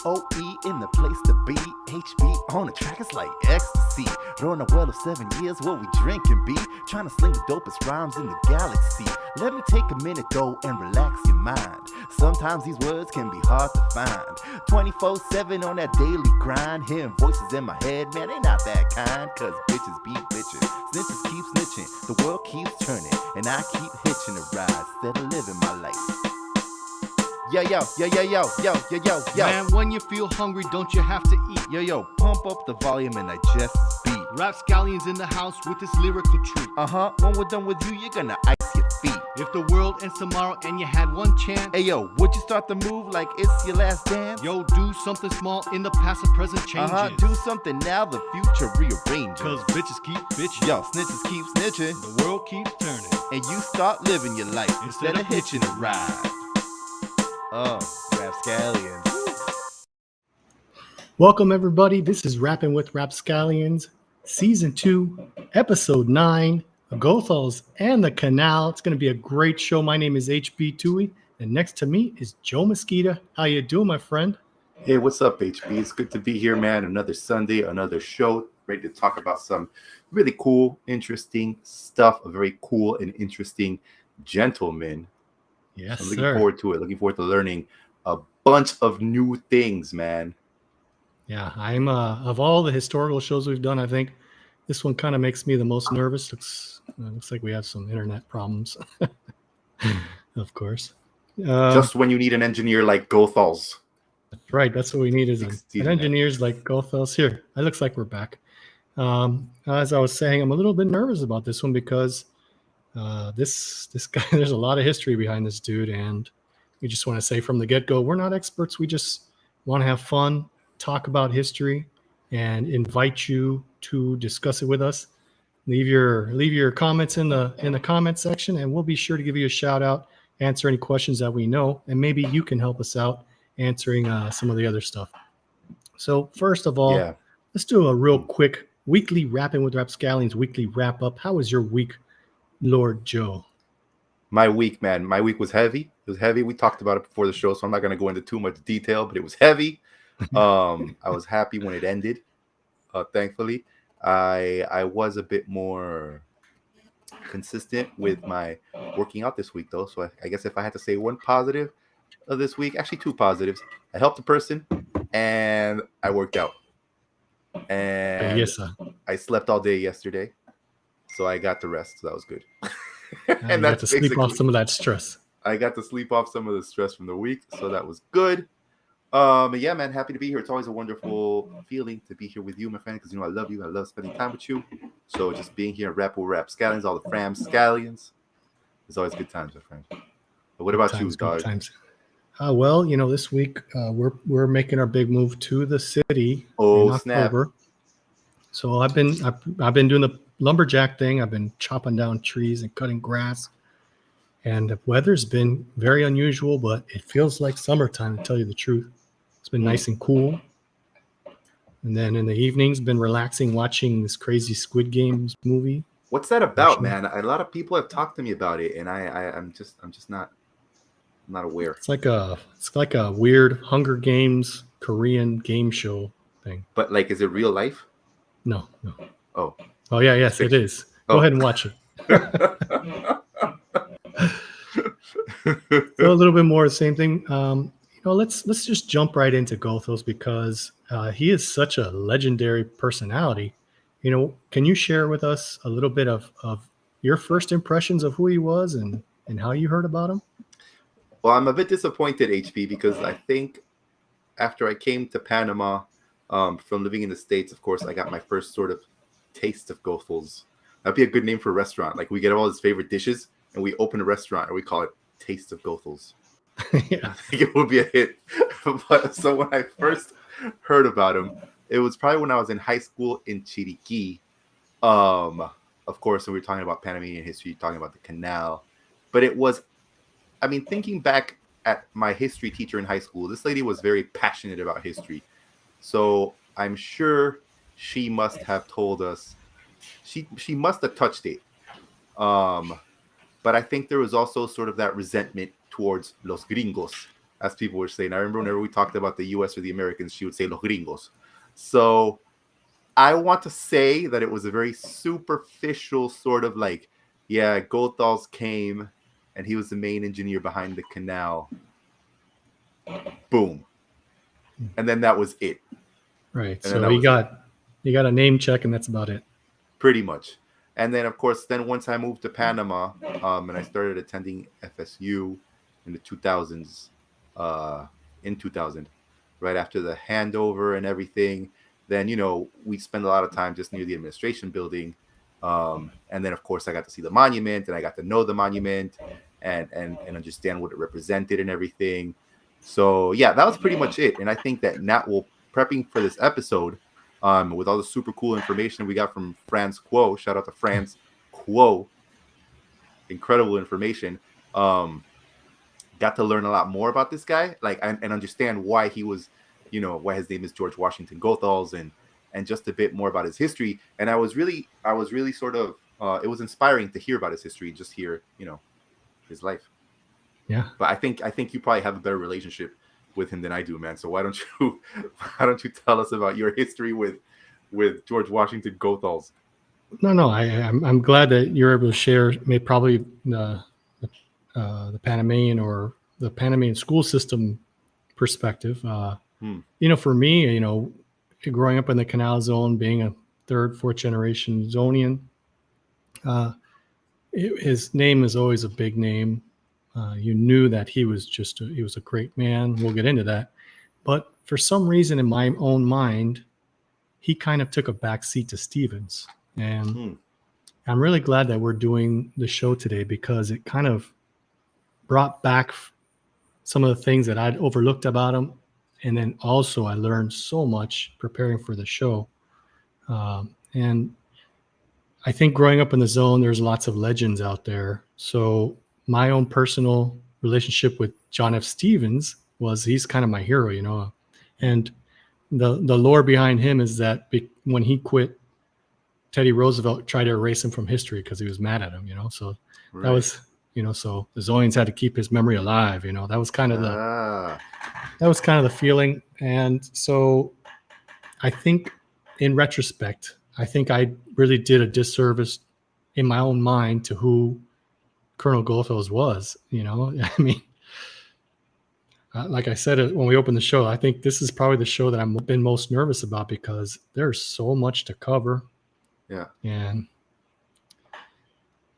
S2E9 in the place to be. HB on the track, it's like ecstasy. Run a well of 7 years, what we drink and be. Trying to sling the dopest rhymes in the galaxy. Let me take a minute though and relax your mind. Sometimes these words can be hard to find. 24/7 on that daily grind. Hearing voices in my head, man, they not that kind. Cause bitches be bitching, snitches keep snitching. The world keeps turning, and I keep hitching a ride instead of living my life. Yo, yo, yo, yo, yo, yo, yo, yo, yo. Man, when you feel hungry, don't you have to eat? Yo, yo, pump up the volume and digest this beat. Rap Scallions in the house with this lyrical truth. When we're done with you, you're gonna ice your feet. If the world ends tomorrow and you had one chance, Hey, yo, would you start the move like it's your last dance? yo, do something small in the past and present changes. Do something now, the future rearranges. Cause bitches keep bitching. Yo, snitches keep snitching. The world keeps turning. And you start living your life instead of hitching a ride. Rapscallions. Welcome, everybody. This is Rapping with Rapscallions, Season 2, Episode 9, Goethals and the Canal. It's going to be a great show. My name is HB2E, and next to me is Joe Mosquita. How you doing, my friend? Hey, what's up, HB? It's good to be here, man. Another Sunday, another show, ready to talk about some really cool, interesting stuff. A very cool and interesting gentleman. Yes, I'm looking forward to it. Looking forward to learning a bunch of new things, man. Yeah, I'm of all the historical shows we've done, I think this one kind of makes me the most nervous. Looks like we have some internet problems, of course. Just when you need an engineer like Goethals. That's right. That's what we need is an engineers like Goethals. Here, it looks like we're back. As I was saying, I'm a little bit nervous about this one because this guy, there's a lot of history behind this dude, and we just want to say from the get-go, we're not experts. We just want to have fun, talk about history, and invite you to discuss it with us. Leave your comments in the comment section, and we'll be sure to give you a shout out, answer any questions that we know, and maybe you can help us out answering some of the other stuff. So first of all, let's do a real quick weekly Rapping with Rapscallions weekly wrap up. How was your week, Lord Joe? My week, man. My week was heavy. It was heavy. We talked about it before the show, so I'm not going to go into too much detail, but it was heavy. I was happy when it ended. Thankfully, I was a bit more consistent with my working out this week, though. So I guess if I had to say one positive of this week, actually two positives. I helped a person, and I worked out. And yes, sir. I slept all day yesterday, so I got the rest. So that was good. And that's to sleep off some of that stress. I got to sleep off some of the stress from the week, so that was good. But yeah, man, happy to be here. It's always a wonderful feeling to be here with you, my friend, because I love you. I love spending time with you. So just being here, Rapscallions, all the Fram Scallions, it's always good times, my friend. But what about you, dog? Well, this week we're making our big move to the city in October. Snap. So I've been doing the lumberjack thing. I've been chopping down trees and cutting grass. And the weather's been very unusual, but it feels like summertime, to tell you the truth. It's been nice and cool. And then in the evenings, been relaxing, watching this crazy Squid Games movie. What's that about, man? A lot of people have talked to me about it, and I'm just not aware. It's like a weird Hunger Games Korean game show thing. But like, is it real life? No. Oh. Oh yeah, yes, it is. Go ahead and watch it. So a little bit more the same thing. Let's just jump right into Goethals because he is such a legendary personality. Can you share with us a little bit of your first impressions of who he was and how you heard about him? Well, I'm a bit disappointed, HB, because I think after I came to Panama from living in the States, of course, I got my first sort of taste of Goethals. That'd be a good name for a restaurant. Like, we get all his favorite dishes, and we open a restaurant, and we call it Taste of Goethals. Yeah. I think it would be a hit. So when I first heard about him, it was probably when I was in high school in Chiriquí. Of course, we were talking about Panamanian history, talking about the canal. But it was, thinking back at my history teacher in high school, this lady was very passionate about history. So I'm sure she must have told us, she must have touched it. But I think there was also sort of that resentment towards los gringos, as people were saying. I remember whenever we talked about the U.S. or the Americans, she would say los gringos. So I want to say that it was a very superficial sort of like, yeah, Goethals came and he was the main engineer behind the canal. Boom. And then that was it. Right. And So he got a name check, and that's about it. Pretty much. And then, of course, once I moved to Panama, and I started attending FSU in the 2000s, in 2000, right after the handover and everything, then, we spend a lot of time just near the administration building. And then, of course, I got to see the monument, and I got to know the monument and understand what it represented and everything. So, yeah, that was pretty much it. And I think that prepping for this episode, with all the super cool information we got from Franz Quo, shout out to Franz Quo, incredible information. Got to learn a lot more about this guy, and understand why he was, why his name is George Washington Goethals, and just a bit more about his history. And I was really sort of, it was inspiring to hear about his history, just hear, his life. Yeah. But I think you probably have a better relationship with him than I do, man. So why don't you tell us about your history with George Washington Goethals? No, I'm glad that you're able to share probably the Panamanian or the Panamanian school system perspective. For me, growing up in the Canal Zone, being a third, fourth generation Zonian, his name is always a big name. You knew that he was a great man. We'll get into that. But for some reason in my own mind, he kind of took a back seat to Stevens. And I'm really glad that we're doing the show today, because it kind of brought back some of the things that I'd overlooked about him. And then also I learned so much preparing for the show. And I think growing up in the zone, there's lots of legends out there. So my own personal relationship with John F. Stevens he's kind of my hero, and the lore behind him is that when he quit, Teddy Roosevelt tried to erase him from history because he was mad at him, so right. That was, so the Zonians had to keep his memory alive, that was kind of the feeling. And so I think in retrospect, I really did a disservice in my own mind to who Colonel Goethals was. Like I said when we opened the show, I think this is probably the show that I've been most nervous about, because there's so much to cover. Yeah. And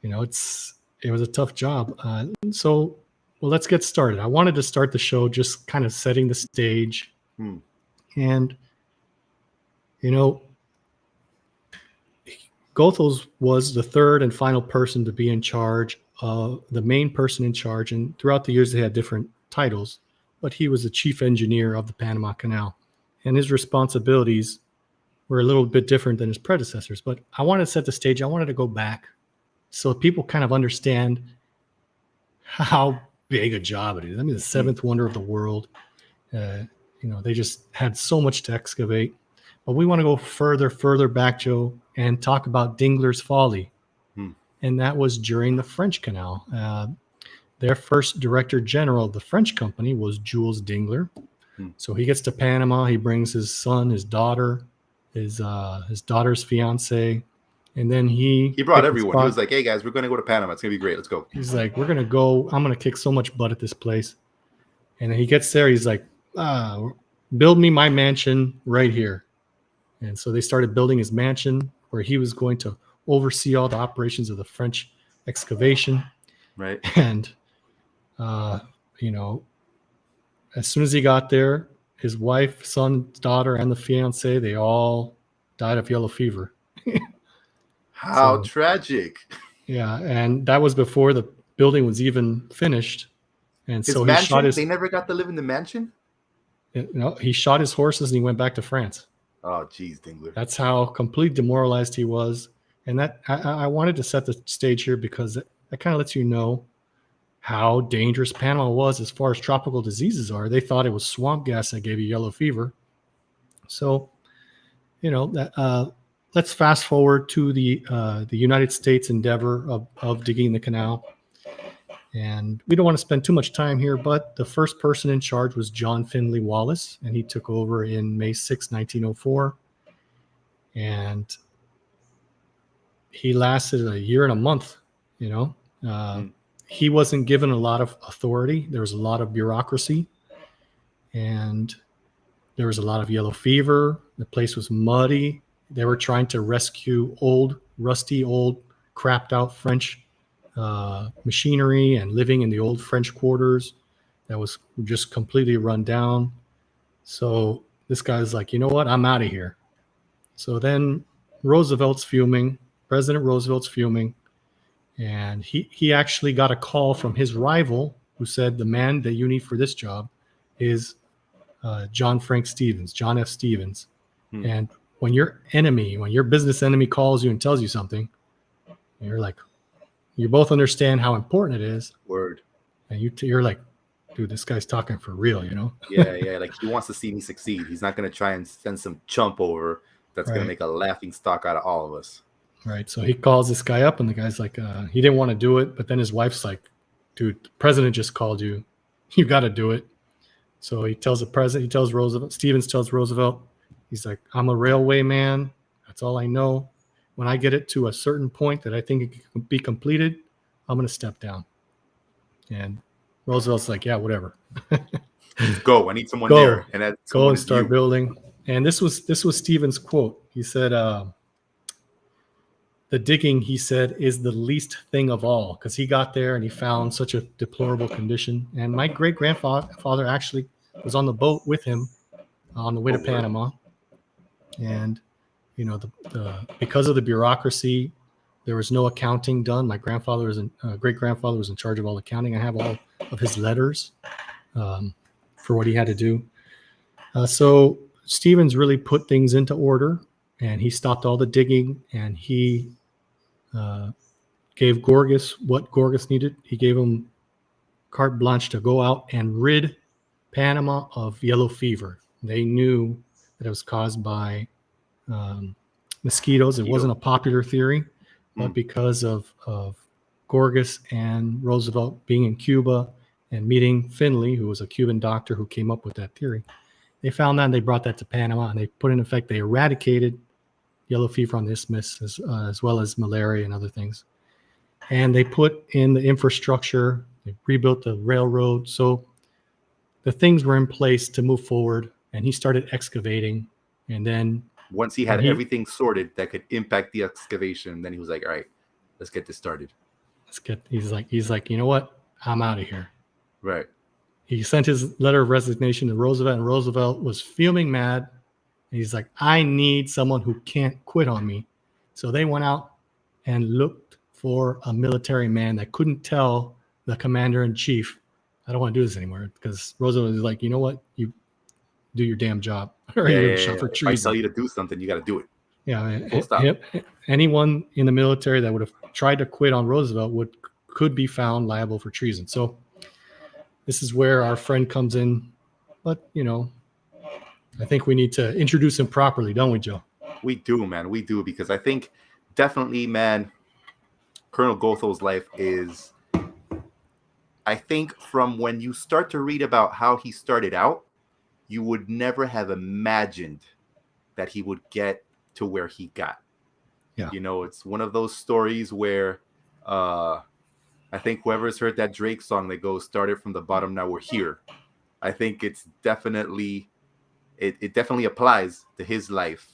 it was a tough job. So let's get started. I wanted to start the show just kind of setting the stage. And Goethals was the third and final person to be in charge, the main person in charge. And throughout the years, they had different titles, but he was the chief engineer of the Panama Canal. And his responsibilities were a little bit different than his predecessors. But I wanted to set the stage. I wanted to go back so people kind of understand how big a job it is. I mean, the seventh wonder of the world. They just had so much to excavate. But we want to go further back, Joe, and talk about Dingler's Folly. And that was during the French Canal. Their first director general of the French company was Jules Dingler. So he gets to Panama. He brings his son, his daughter, his daughter's fiance, and then he brought everyone. He was like, "Hey guys, we're going to go to Panama. It's going to be great. Let's go." He's like, "We're going to go. I'm going to kick so much butt at this place." And then he gets there. He's like, "Build me my mansion right here." And so they started building his mansion, where he was going to oversee all the operations of the French excavation. Right. And, as soon as he got there, his wife, son, daughter, and the fiance, they all died of yellow fever. How tragic. Yeah. And that was before the building was even finished. And his mansion, they never got to live in the mansion? He shot his horses and he went back to France. Oh, geez, Dingler. That's how completely demoralized he was. And that I wanted to set the stage here because that kind of lets you know how dangerous Panama was as far as tropical diseases are. They thought it was swamp gas that gave you yellow fever. So, let's fast forward to the United States endeavor of digging the canal. And we don't want to spend too much time here, but the first person in charge was John Finley Wallace, and he took over in May 6, 1904. And he lasted a year and a month, you know. He wasn't given a lot of authority. There was a lot of bureaucracy, and there was a lot of yellow fever. The place was muddy. They were trying to rescue rusty, crapped out French machinery and living in the old French quarters that was just completely run down. So this guy's like, you know what? I'm out of here. So then President Roosevelt's fuming. And he actually got a call from his rival who said, the man that you need for this job is John F. Stevens. And when your business enemy calls you and tells you something, you're like, you both understand how important it is. Word. And you're like, dude, this guy's talking for real, you know? Yeah. Like, he wants to see me succeed. He's not going to try and send some chump over that's going to make a laughing stock out of all of us. Right. So he calls this guy up, and the guy's like, he didn't want to do it. But then his wife's like, dude, the president just called you. You got to do it. So he tells Roosevelt, Stevens tells Roosevelt, he's like, I'm a railway man. That's all I know. When I get it to a certain point that I think it can be completed, I'm going to step down. And Roosevelt's like, yeah, whatever. Go. I need someone there. And go and start building. And this was Stevens' quote. He said, the digging, he said, is the least thing of all, because he got there and he found such a deplorable condition. And my great-grandfather actually was on the boat with him on the way to Panama. And, you know, because of the bureaucracy, there was no accounting done. My great-grandfather was in charge of all accounting. I have all of his letters for what he had to do. So Stevens really put things into order, and he stopped all the digging, and he gave Gorgas what Gorgas needed. He gave him carte blanche to go out and rid Panama of yellow fever. They knew that it was caused by mosquitoes. It wasn't a popular theory, but because of Gorgas and Roosevelt being in Cuba and meeting Finley, who was a Cuban doctor who came up with that theory, they found that and they brought that to Panama, and they put in effect, they eradicated yellow fever on the isthmus as well as malaria and other things. And they put in the infrastructure, they rebuilt the railroad. So the things were in place to move forward, and he started excavating. And then once he had everything sorted that could impact the excavation, then he was like, all right, let's get this started. He's like, you know what? I'm out of here. Right. He sent his letter of resignation to Roosevelt, and Roosevelt was fuming mad. And he's like, I need someone who can't quit on me. So they went out and looked for a military man that couldn't tell the commander-in-chief, I don't want to do this anymore, because Roosevelt was like, you know what? You do your damn job. Or you're shot for treason. If I tell you to do something, you got to do it. Yeah. Anyone in the military that would have tried to quit on Roosevelt could be found liable for treason. So this is where our friend comes in. But, you know, I think we need to introduce him properly, don't we, Joe? We do, man. We do, because I think definitely, man, Colonel Goethals' life is, I think from when you start to read about how he started out, you would never have imagined that he would get to where he got. Yeah. You know, it's one of those stories where I think whoever's heard that Drake song that goes, started from the bottom, now we're here. I think it's definitely, it definitely applies to his life.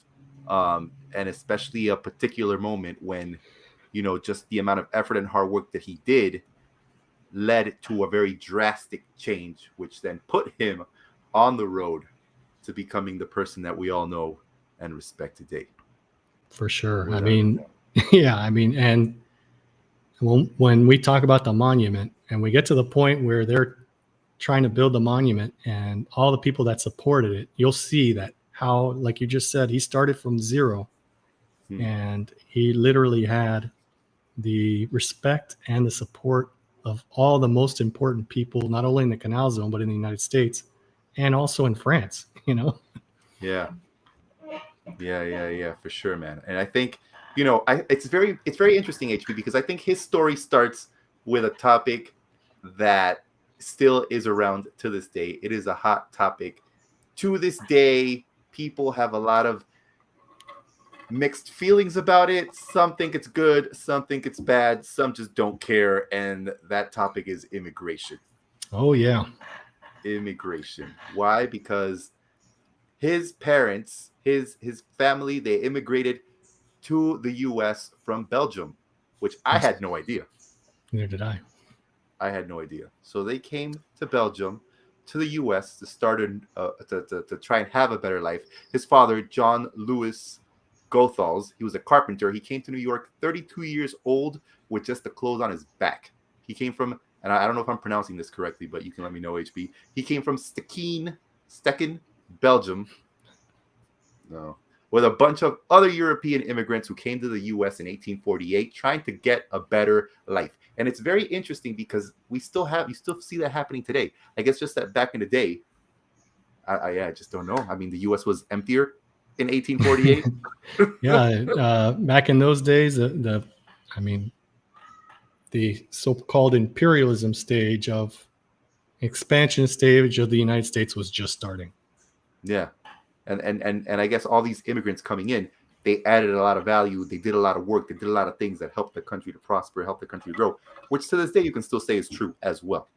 And especially a particular moment when, you know, just the amount of effort and hard work that he did led to a very drastic change, which then put him on the road to becoming the person that we all know and respect today. For sure. I mean, yeah, I mean, and when we talk about the monument and we get to the point where they're trying to build the monument and all the people that supported it, you'll see that how, like you just said, he started from zero and he literally had the respect and the support of all the most important people, not only in the Canal Zone, but in the United States and also in France, you know? Yeah, for sure, man. And I think, you know, it's very interesting, HP, because I think his story starts with a topic that still is around to this day. It is a hot topic. To this day, people have a lot of mixed feelings about it. Some think it's good, some think it's bad, some just don't care. And that topic is immigration. Oh, yeah. Immigration. Why? Because his parents, his family, they immigrated to the U.S. from Belgium, which I had no idea. Neither did I. I had no idea. So they came to Belgium, to the U.S. to start to try and have a better life. His father, John Louis Goethals, he was a carpenter. He came to New York 32 years old with just the clothes on his back. He came from, and I don't know if I'm pronouncing this correctly, but you can let me know, HB. He came from Stekken, Belgium. No. With a bunch of other European immigrants who came to the U.S. in 1848 trying to get a better life. And it's very interesting because you still see that happening today. I guess just that back in the day, I just don't know. I mean, the U.S. was emptier in 1848. Yeah, back in those days, the so-called imperialism stage of expansion stage of the United States was just starting. Yeah. And I guess all these immigrants coming in, they added a lot of value. They did a lot of work. They did a lot of things that helped the country to prosper, helped the country to grow, which to this day you can still say is true as well.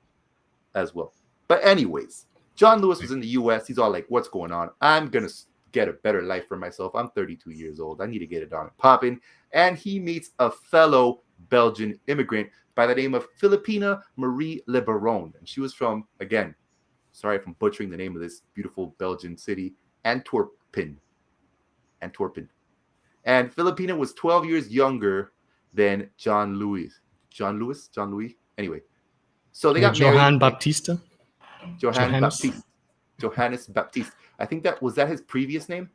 But anyways, John Lewis was in the U.S. He's all like, what's going on? I'm going to get a better life for myself. I'm 32 years old. I need to get it on and popping. And he meets a fellow Belgian immigrant by the name of Philippina Marie Le Baron. And she was from, again, sorry if I'm butchering the name of this beautiful Belgian city, Antwerpen. And Filipina was 12 years younger than John Louis. Anyway, so they got Johann married. Baptista. Johannes Baptiste. I think that was his previous name.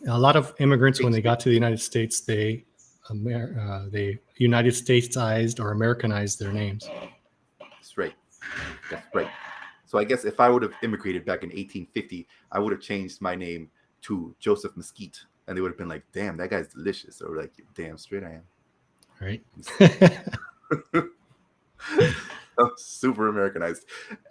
A lot of immigrants, when they got to the United States, they United Statesized or Americanized their names. That's right. So I guess if I would have immigrated back in 1850, I would have changed my name to Joseph Mesquite, and they would have been like, "Damn, that guy's delicious," or like, "Damn straight I am." Right. Super Americanized.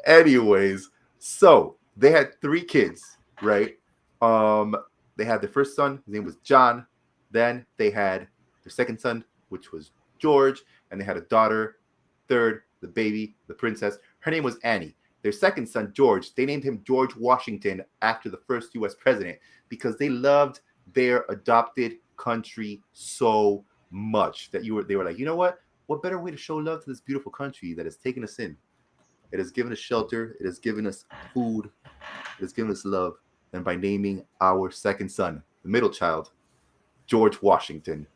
Anyways, so they had 3 kids, right? They had their first son. His name was John. Then they had their second son, which was George, and they had a daughter. Third, the baby, the princess. Her name was Annie. Their second son, George, they named him George Washington after the first U.S. president because they loved their adopted country so much that they were like, you know what? What better way to show love to this beautiful country that has taken us in? It has given us shelter. It has given us food. It has given us love than by naming our second son, the middle child, George Washington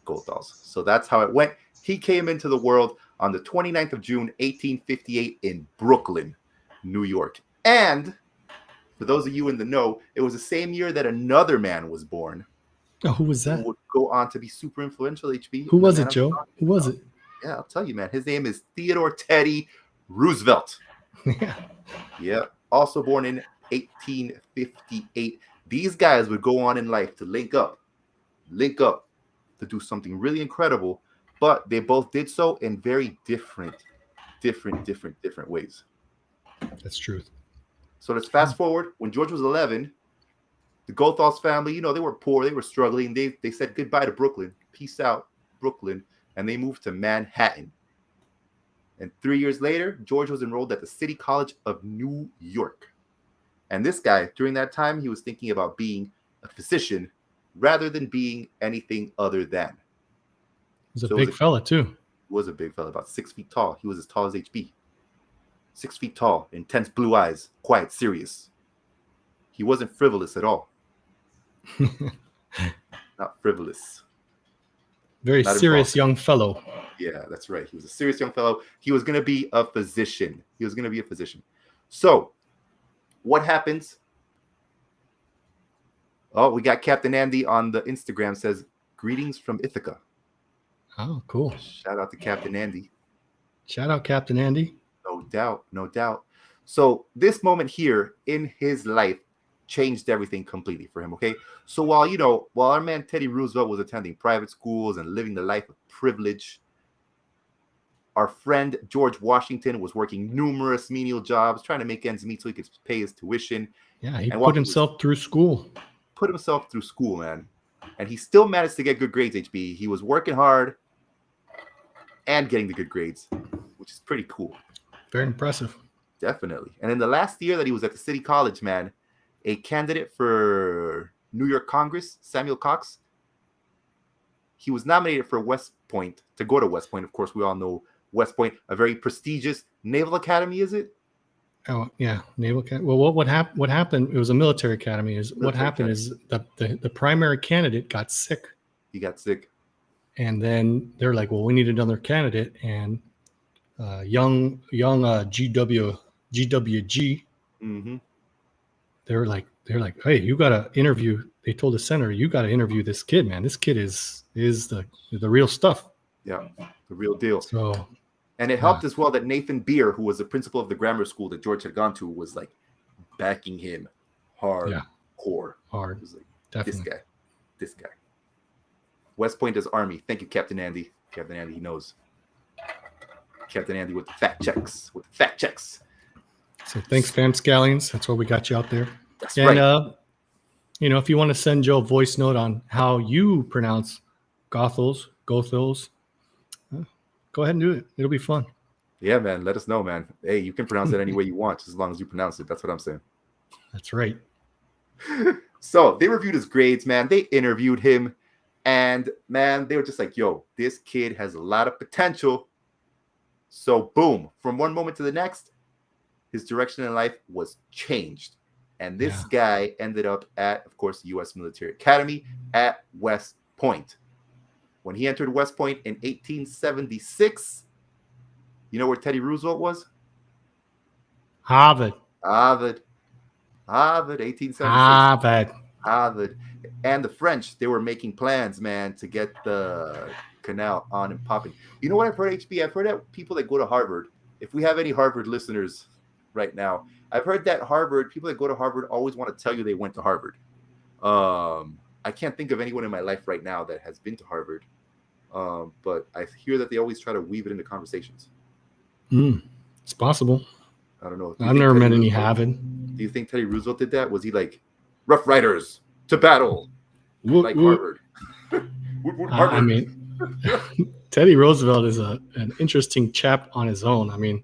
Goethals. So that's how it went. He came into the world on the 29th of June, 1858 in Brooklyn, New York. And for those of you in the know, it was the same year that another man was born. Oh, who was that? Who would go on to be super influential, HB. Who was it, Joe? Who was it? Yeah, I'll tell you, man. His name is Theodore Teddy Roosevelt. Yeah. Also born in 1858. These guys would go on in life to link up to do something really incredible, but they both did so in very different ways. That's truth. So let's fast forward. When George was 11, the Goethals family, they were poor, they were struggling. They said goodbye to Brooklyn. Peace out, Brooklyn. And they moved to Manhattan. And 3 years later, George was enrolled at the City College of New York. And this guy, during that time, he was thinking about being a physician rather than being anything other than. He was a big fella, too. He was a big fella, about 6 feet tall. He was as tall as HB. 6 feet tall, intense blue eyes, quiet, serious. He wasn't frivolous at all. Not frivolous. Very Not serious involved. young fellow. Yeah, that's right. He was a serious young fellow. He was going to be a physician. So, what happens? Oh, we got Captain Andy on the Instagram says, greetings from Ithaca. Oh, cool. Shout out to Captain Andy. Shout out, Captain Andy. No doubt. So this moment here in his life changed everything completely for him, okay? So while our man Teddy Roosevelt was attending private schools and living the life of privilege, Our friend George Washington was working numerous menial jobs, trying to make ends meet so he could pay his tuition. Yeah, he And put himself through school. Put himself through school, man. And he still managed to get good grades, HB. He was working hard and getting the good grades, which is pretty cool. Very impressive. Definitely. And in the last year that he was at the city college, man, a candidate for New York Congress, Samuel Cox, he was nominated for West Point, to go to West Point. Of course, we all know West Point, a very prestigious naval academy, is it? Oh, yeah, naval academy. Well, what happened? It was a military academy. What happened is the primary candidate got sick. He got sick. And then they're like, well, we need another candidate. And young GWG, mm-hmm. they're like, hey, you got to interview. They told the senator, you got to interview this kid, man. This kid is the real stuff. Yeah, the real deal. So, and it helped as well that Nathan Beer, who was the principal of the grammar school that George had gone to, was like backing him hardcore. Hard. It was like, definitely. This guy. West Point is Army. Thank you, Captain Andy. Captain Andy, he knows. Captain Andy with the fact checks. So thanks, Fam Scallions. That's why we got you out there. That's right. If you want to send Joe a voice note on how you pronounce Goethals, go ahead and do it. It'll be fun. Yeah, man. Let us know, man. Hey, you can pronounce it any way you want, as long as you pronounce it. That's what I'm saying. That's right. So they reviewed his grades, man. They interviewed him. And, man, they were just like, yo, this kid has a lot of potential. So, boom. From one moment to the next, his direction in life was changed. And this guy ended up at, of course, the U.S. Military Academy at West Point. When he entered West Point in 1876, you know where Teddy Roosevelt was? Harvard. 1876. Harvard. And the French, they were making plans, man, to get the canal on and popping. You know what I've heard, HB? I've heard that people that go to Harvard, if we have any Harvard listeners right now, I've heard that people that go to Harvard always want to tell you they went to Harvard. I can't think of anyone in my life right now that has been to Harvard. But I hear that they always try to weave it into conversations. It's possible. I don't know. I've never met any haven't. Do you think Teddy Roosevelt did that? Was he like, Rough Riders to battle, like Harvard? Harvard. I mean, Teddy Roosevelt is an interesting chap on his own. I mean,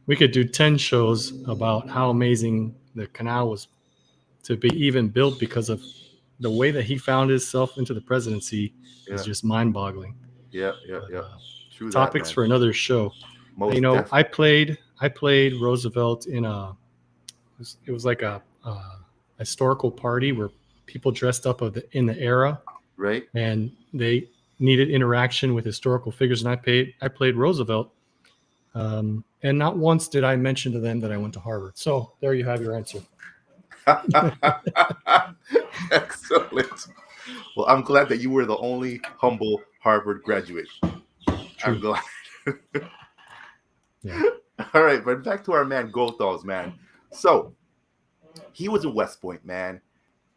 we could do 10 shows about how amazing the canal was to be even built because of the way that he found himself into the presidency is just mind-boggling. Yeah. True. Topics for another show. Definitely. I played Roosevelt it was like a historical party where people dressed up in the era, right? And they needed interaction with historical figures, and I played Roosevelt. And not once did I mention to them that I went to Harvard. So there you have your answer. Excellent. Well, I'm glad that you were the only humble Harvard graduate. True. I'm glad. Yeah. All right, but back to our man Goethals, man. So he was a West Point, man.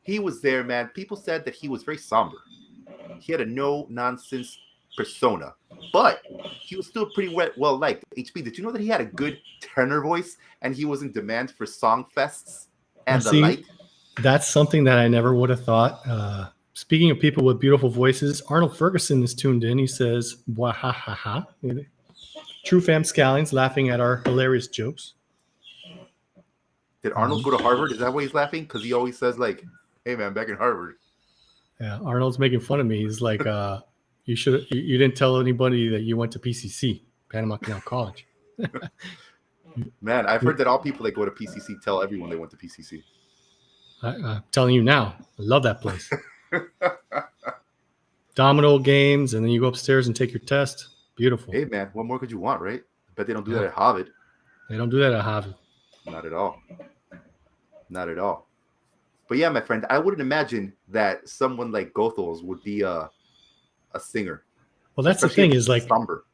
He was there, man. People said that he was very somber. He had a no-nonsense persona, but he was still pretty well liked. HB, did you know that he had a good tenor voice and he was in demand for song fests and the like? That's something that I never would have thought. Speaking of people with beautiful voices, Arnold Ferguson is tuned in. He says, "Wah ha ha ha." True fam scallions laughing at our hilarious jokes. Did Arnold go to Harvard? Is that why he's laughing? Because he always says like, "Hey man, back in Harvard." Yeah, Arnold's making fun of me. He's like, you didn't tell anybody that you went to PCC, Panamá Canal College. Man, I've heard that all people that go to PCC tell everyone they went to PCC. I'm telling you now, I love that place. Domino games, and then you go upstairs and take your test. Beautiful. Hey man, what more could you want, right? I bet they don't do that at Harvard. They don't do that at Harvard. Not at all. Not at all. But yeah, my friend, I wouldn't imagine that someone like Goethals would be a singer. Well, that's especially the thing is like somber.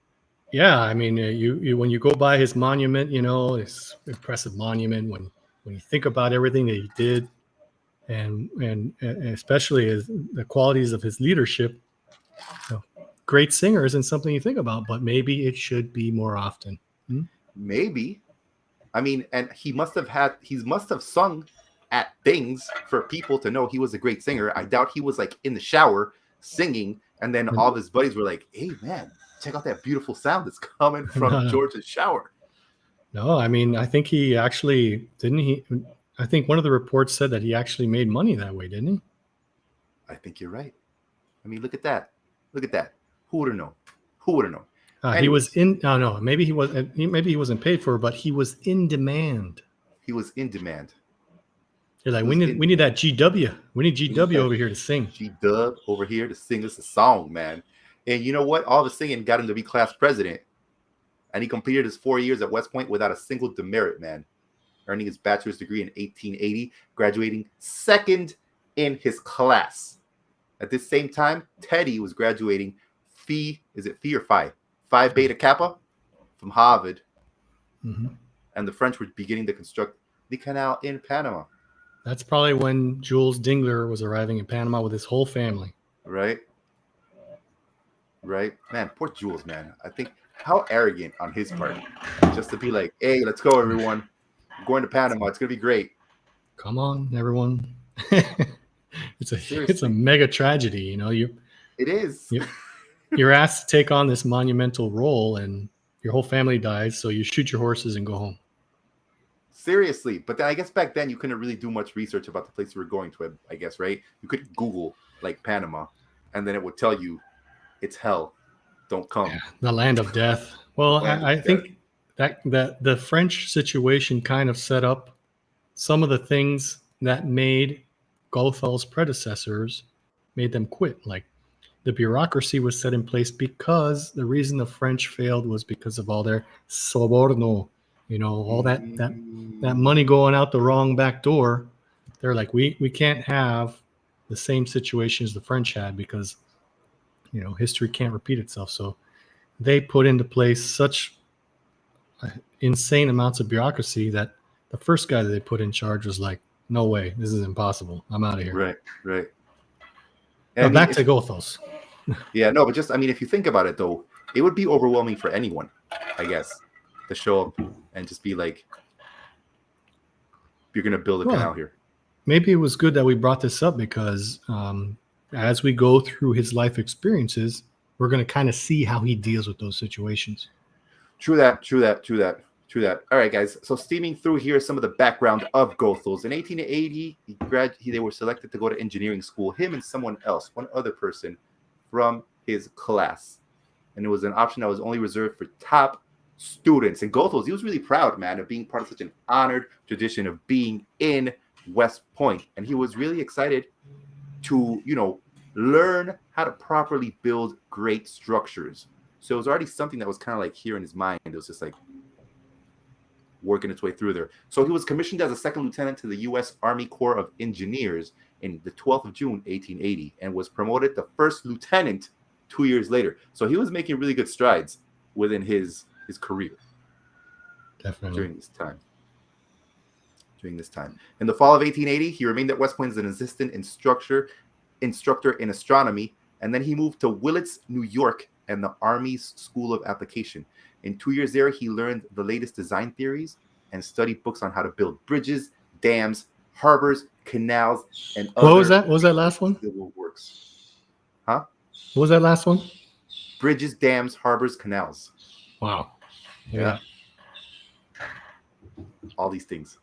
Yeah, I mean, you when you go by his monument, this impressive monument. When you think about everything that he did, and especially the qualities of his leadership, great singer isn't something you think about, but maybe it should be more often. Maybe. I mean, and he must have sung at things for people to know he was a great singer. I doubt he was like in the shower singing, and then all of his buddies were like, "Hey, man, check out that beautiful sound that's coming from No. George's shower." No, I mean, I think he actually didn't. I think one of the reports said that he actually made money that way, didn't he? I think you're right. I mean, look at that. Look at that. Who would have known? Who would have known? He was in. Oh no, maybe he was. Maybe he wasn't paid for, but he was in demand. He was in demand. You're like, we need that GW. We need GW over here to sing. G-Dub over here to sing us a song, man. And you know what? All the singing got him to be class president. And he completed his 4 years at West Point without a single demerit, man. Earning his bachelor's degree in 1880, graduating second in his class. At this same time, Teddy was graduating Phi Beta Kappa from Harvard. Mm-hmm. And the French were beginning to construct the canal in Panama. That's probably when Jules Dingler was arriving in Panama with his whole family. Right? Man, poor Jules, man. I think how arrogant on his part. Just to be like, hey, let's go, everyone. I'm going to Panama. It's going to be great. Come on, everyone. It's a mega tragedy, you know. It is. You're asked to take on this monumental role, and your whole family dies, so you shoot your horses and go home. Seriously. But then I guess back then you couldn't really do much research about the place you were going to, I guess, right? You could Google like Panama, and then it would tell you it's hell. Don't come. Yeah, the land of death. Well, I think that the French situation kind of set up some of the things that made Goethals' predecessors made them quit. Like the bureaucracy was set in place because the reason the French failed was because of all their soborno, you know, all that money going out the wrong back door. They're like, we can't have the same situation as the French had because, you know, history can't repeat itself. So they put into place such insane amounts of bureaucracy that the first guy that they put in charge was like, no way, this is impossible. I'm out of here. Right. But back to Goethals. Yeah, no, but just, I mean, if you think about it, though, it would be overwhelming for anyone, I guess, to show up and just be like, you're going to build a canal here. Maybe it was good that we brought this up because as we go through his life experiences, we're going to kind of see how he deals with those situations. True that. All right, guys. So steaming through here, some of the background of Goethals. In 1880, they were selected to go to engineering school, him and someone else, one other person from his class. And it was an option that was only reserved for top students. And Goethals, he was really proud, man, of being part of such an honored tradition of being in West Point. And he was really excited to, you know, learn how to properly build great structures. So it was already something that was kind of like here in his mind. It was just like working its way through there. So he was commissioned as a second lieutenant to the U.S. Army Corps of Engineers in the 12th of June, 1880, and was promoted to first lieutenant 2 years later. So he was making really good strides within his career. Definitely. During this time. In the fall of 1880, he remained at West Point as an assistant instructor in astronomy, and then he moved to Willits, New York, and the Army's School of Application. In 2 years there, he learned the latest design theories and studied books on how to build bridges, dams, harbors, canals, and other What was that? What was that last one? civil works. Huh? What was that last one? Bridges, dams, harbors, canals. Wow. Yeah. All these things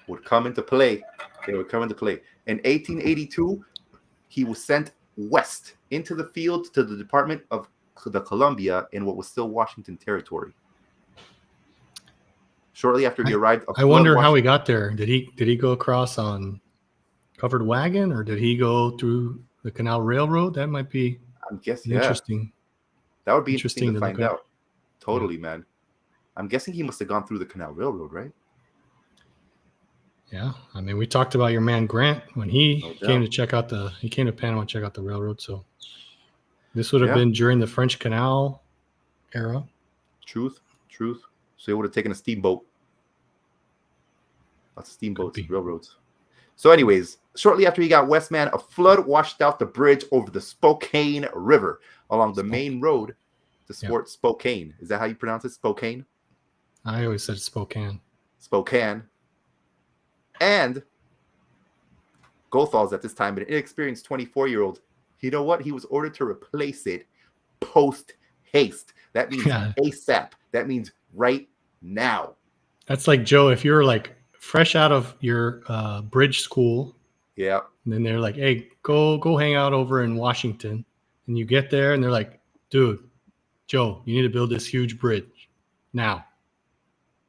would come into play. They would come into play. In 1882, he was sent west into the field to the Department of the Columbia in what was still Washington Territory. Shortly after he arrived, I wonder how he got there. Did he go across on covered wagon, or did he go through the Canal Railroad? That might be interesting. That would be interesting to find out. Totally, man. I'm guessing he must have gone through the Canal Railroad, right? Yeah, I mean, we talked about your man Grant when he came to Panama and check out the railroad. So this would have been during the French Canal era. Truth. So he would have taken a steamboat. Lots of steamboats, railroads. So, anyways, shortly after he got west, man, a flood washed out the bridge over the Spokane River along the main road to Fort Spokane. Is that how you pronounce it? Spokane? I always said Spokane. Spokane. And Goethals at this time, an inexperienced 24-year-old, you know what? He was ordered to replace it post haste. That means ASAP. That means right now. That's like, Joe, if you're like fresh out of your bridge school. Yeah. And then they're like, hey, go hang out over in Washington. And you get there and they're like, dude, Joe, you need to build this huge bridge now.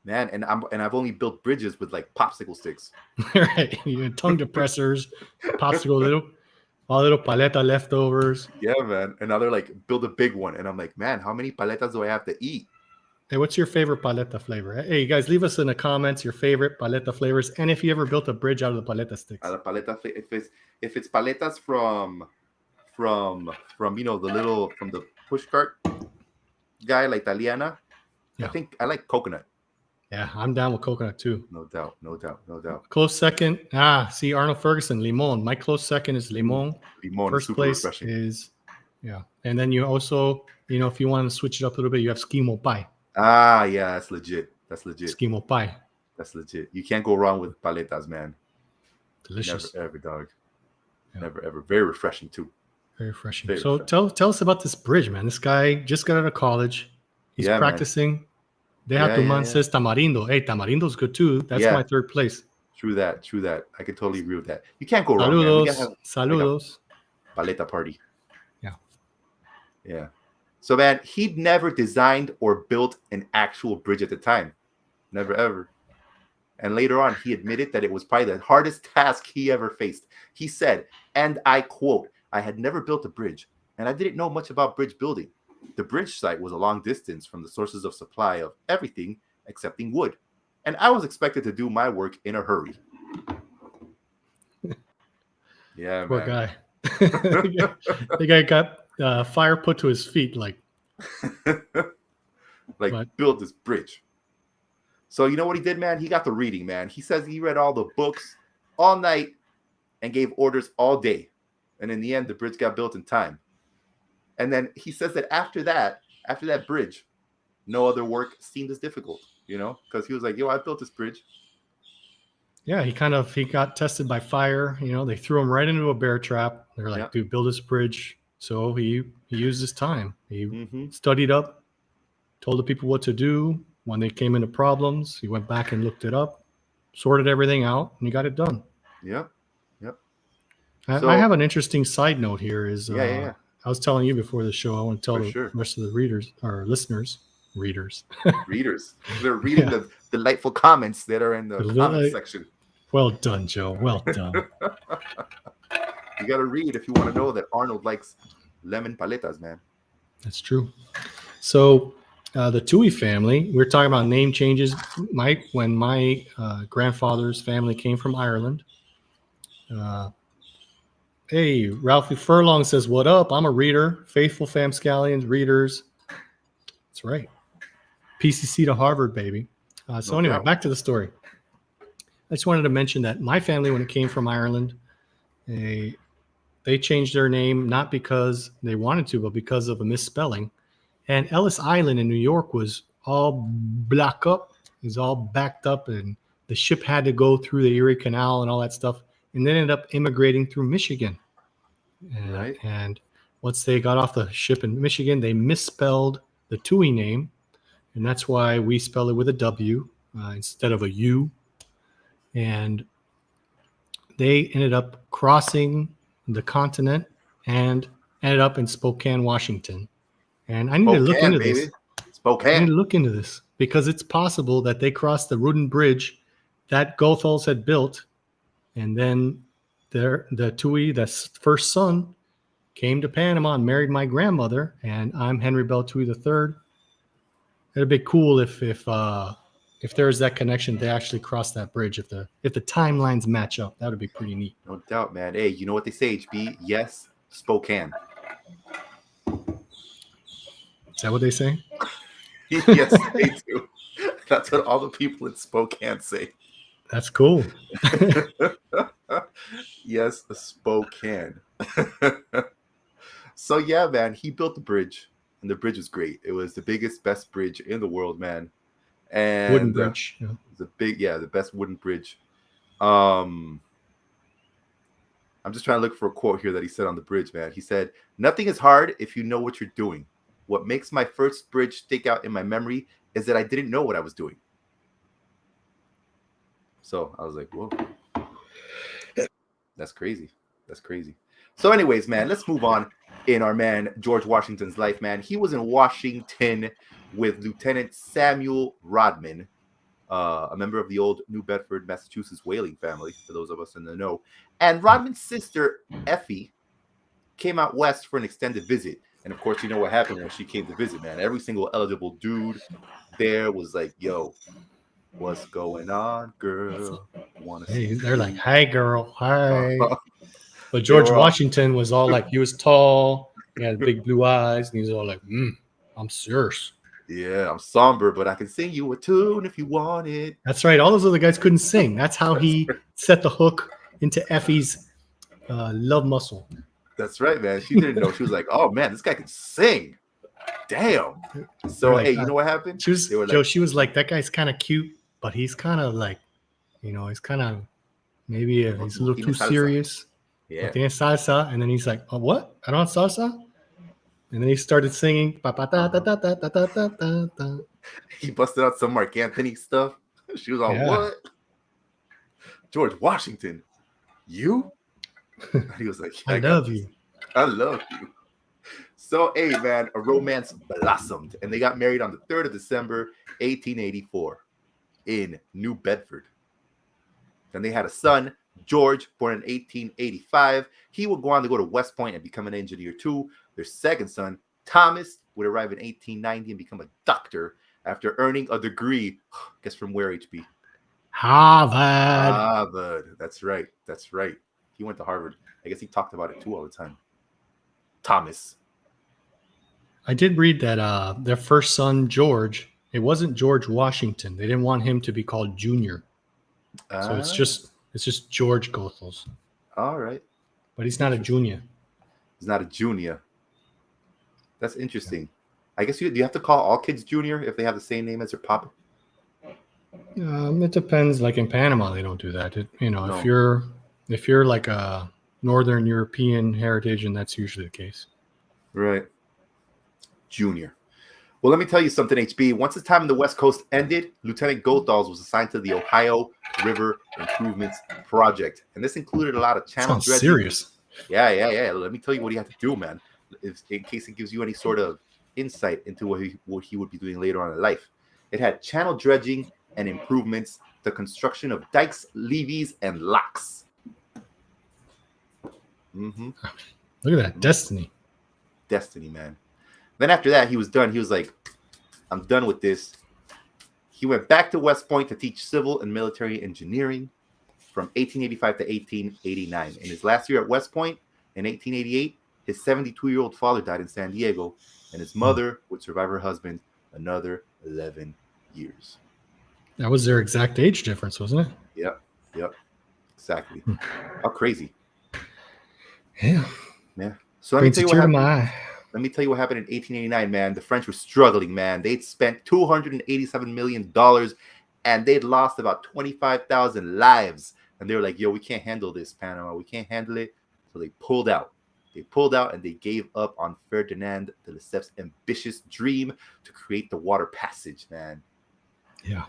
Man, and I've only built bridges with like popsicle sticks. Right. Tongue depressors, popsicle, little paleta leftovers. Yeah, man. And now they're like, build a big one. And I'm like, man, how many paletas do I have to eat? Hey, what's your favorite paleta flavor? Hey, you guys, leave us in the comments your favorite paleta flavors, and if you ever built a bridge out of the paleta sticks. If it's paletas from the push cart guy like Italiana, I think I like coconut. Yeah, I'm down with coconut too. No doubt. Close second. See Arnold Ferguson, limon. My close second is limon. Limon First super place refreshing. is and then you also, if you want to switch it up a little bit, you have skimo pie. Yeah, that's legit. Skimo pie. That's legit. You can't go wrong with paletas, man. Delicious. Never ever, dog. Yeah. Never ever. Very refreshing too. Very refreshing. Very So refreshing. tell us about this bridge, man. This guy just got out of college. He's practicing. Deja tu man says tamarindo. Hey, tamarindo's good too. That's my third place. True that. I can totally agree with that. You can't go wrong, man. We gotta have Saludos. Like a paleta party. Yeah. So, man, he'd never designed or built an actual bridge at the time. Never, ever. And later on, he admitted that it was probably the hardest task he ever faced. He said, and I quote, I had never built a bridge, and I didn't know much about bridge building. The bridge site was a long distance from the sources of supply of everything excepting wood, and I was expected to do my work in a hurry. Yeah, Poor man. guy. The guy got fire put to his feet, like build this bridge. So you know what he did, man? He got the reading, man. He says he read all the books all night and gave orders all day. And in the end, the bridge got built in time. And then he says that after that bridge, no other work seemed as difficult, because he was like, yo, I built this bridge. Yeah, he got tested by fire. They threw him right into a bear trap. They're like, dude, build this bridge. So he used his time. He studied up, told the people what to do. When they came into problems, he went back and looked it up, sorted everything out, and he got it done. Yep. I have an interesting side note here. I was telling you before the show, I want to tell the rest of the readers or listeners. Readers. They're reading the delightful comments that are in the comment section. Well done, Joe. Well done. You got to read if you want to know that Arnold likes lemon paletas, man. That's true. So the Tui family, we're talking about name changes. When my grandfather's family came from Ireland. Hey, Ralphie Furlong says, what up? I'm a reader. Faithful Fam Scallions, readers. That's right. PCC to Harvard, baby. Anyway, back to the story. I just wanted to mention that my family, when it came from Ireland, they changed their name not because they wanted to, but because of a misspelling. And Ellis Island in New York was all blocked up. It was all backed up, and the ship had to go through the Erie Canal and all that stuff. And they ended up immigrating through Michigan. And once they got off the ship in Michigan, they misspelled the Tui name. And that's why we spell it with a W instead of a U. And they ended up crossing the continent and ended up in Spokane, Washington. And I need to look into this. Spokane. I need to look into this because it's possible that they crossed the wooden bridge that Goethals had built. And then the Tui, the first son, came to Panama and married my grandmother. And I'm Henry Bell Tui III. It'd be cool if there's that connection, they actually cross that bridge. If the timelines match up, that would be pretty neat. No doubt, man. Hey, you know what they say, HB? Yes, Spokane. Is that what they say? Yes, they do. That's what all the people in Spokane say. That's cool. Yes, a Spokane. So yeah, man, he built the bridge, and the bridge was great. It was the biggest, best bridge in the world, man. Wooden And bridge. Yeah. the best wooden bridge. Um, I'm just trying to look for a quote here that he said on the bridge, man. He said, "Nothing is hard if you know what you're doing. What makes my first bridge stick out in my memory is that I didn't know what I was doing." So I was like, whoa, that's crazy. That's crazy. So, anyways, man, let's move on in our man George Washington's life, man. He was in Washington with Lieutenant Samuel Rodman, a member of the old New Bedford, Massachusetts whaling family, for those of us in the know. And Rodman's sister, Effie, came out west for an extended visit. And of course, you know what happened when she came to visit, man. Every single eligible dude there was like, yo, what's going on, girl? Hey, they're like, "Hi, girl, hi." But They George were all- Washington was all like, he was tall, he had big blue eyes, and he was all like, "I'm serious." Yeah, I'm somber, but I can sing you a tune if you want it. That's right. All those other guys couldn't sing. That's how he set the hook into Effie's love muscle. That's right, man. She didn't know. She was like, "Oh man, this guy can sing. Damn." So Like, hey, you know what happened? She was They were Joe. like, She was like, "That guy's kind of cute, but he's kind of like, he's kind of maybe he's a little too serious." yeah. Tiene salsa, and then he's like, "Oh, what? I don't have salsa." And then he started singing. "Pa, pa, ta, ta, ta, ta, ta, ta, ta, ta, ta." He busted out some Mark Anthony stuff. She was all, Yeah. "What? George Washington, you?" And he was like, I got love this. you. I love you." So, hey, man, a romance blossomed, and they got married on the 3rd of December, 1884, in New Bedford. Then they had a son, George, born in 1885. He would go on to go to West Point and become an engineer too. Their second son, Thomas, would arrive in 1890 and become a doctor after earning a degree. Guess from where, HB? Harvard. Harvard. That's right. That's right. He went to Harvard. I guess he talked about it too all the time. Thomas. I did read that their first son, George, it wasn't George Washington. They didn't want him to be called Junior. So it's just George Goethals. All right. But he's not a junior. He's not a junior. That's interesting. I guess do you have to call all kids junior if they have the same name as their papa? It depends. Like in Panama, they don't do that. No. If you're like a Northern European heritage, and that's usually the case. Right. Junior. Well, let me tell you something, HB. Once his time in the West Coast ended, Lieutenant Goethals was assigned to the Ohio River Improvements Project. And this included a lot of channel Sounds dredging. serious. Yeah. Let me tell you what he had to do, man, in case it gives you any sort of insight into what he would be doing later on in life. It had channel dredging and improvements, the construction of dikes, levees, and locks. Mm-hmm. Look at that. Destiny. Destiny, man. Then after that, he was done. He was like, "I'm done with this." He went back to West Point to teach civil and military engineering from 1885 to 1889. In his last year at West Point, in 1888, his 72-year-old father died in San Diego, and his mother would survive her husband another 11 years. That was their exact age difference, wasn't it? Yep. Exactly. How crazy. Yeah. So let me Brings a tell you tear what to happened. my eye. Let me tell you what happened in 1889, man. The French were struggling, man. They'd spent $287 million, and they'd lost about 25,000 lives. And they were like, "Yo, we can't handle this, Panama. We can't handle it." So they pulled out. And they gave up on Ferdinand de Lesseps' ambitious dream to create the water passage, man. Yeah.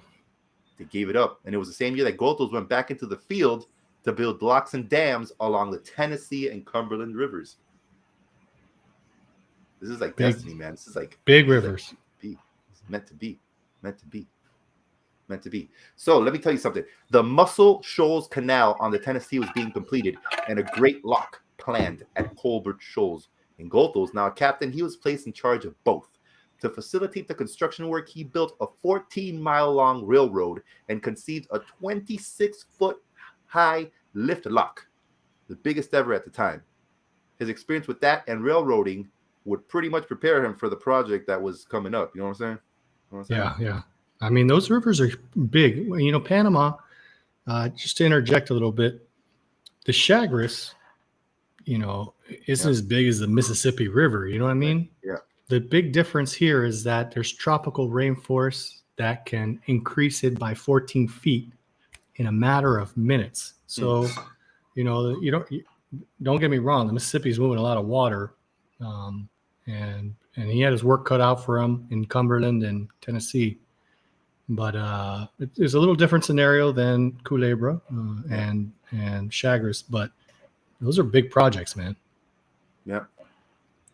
They gave it up. And it was the same year that Goethals went back into the field to build locks and dams along the Tennessee and Cumberland rivers. This is like destiny, man. This is like big rivers. It's meant to be. So let me tell you something. The Muscle Shoals Canal on the Tennessee was being completed, and a great lock planned at Colbert Shoals. And Goethals, now a captain, he was placed in charge of both. To facilitate the construction work, he built a 14-mile-long railroad and conceived a 26-foot-high lift lock, the biggest ever at the time. His experience with that and railroading would pretty much prepare him for the project that was coming up. You know what I'm saying? Yeah. I mean, those rivers are big. Panama, just to interject a little bit, the Chagres, isn't as big as the Mississippi River. You know what I mean? Yeah. The big difference here is that there's tropical rainforests that can increase it by 14 feet in a matter of minutes. So, don't get me wrong. The Mississippi is moving a lot of water, and he had his work cut out for him in Cumberland and Tennessee. But it's a little different scenario than Culebra and Chagres, but those are big projects, man. Yeah.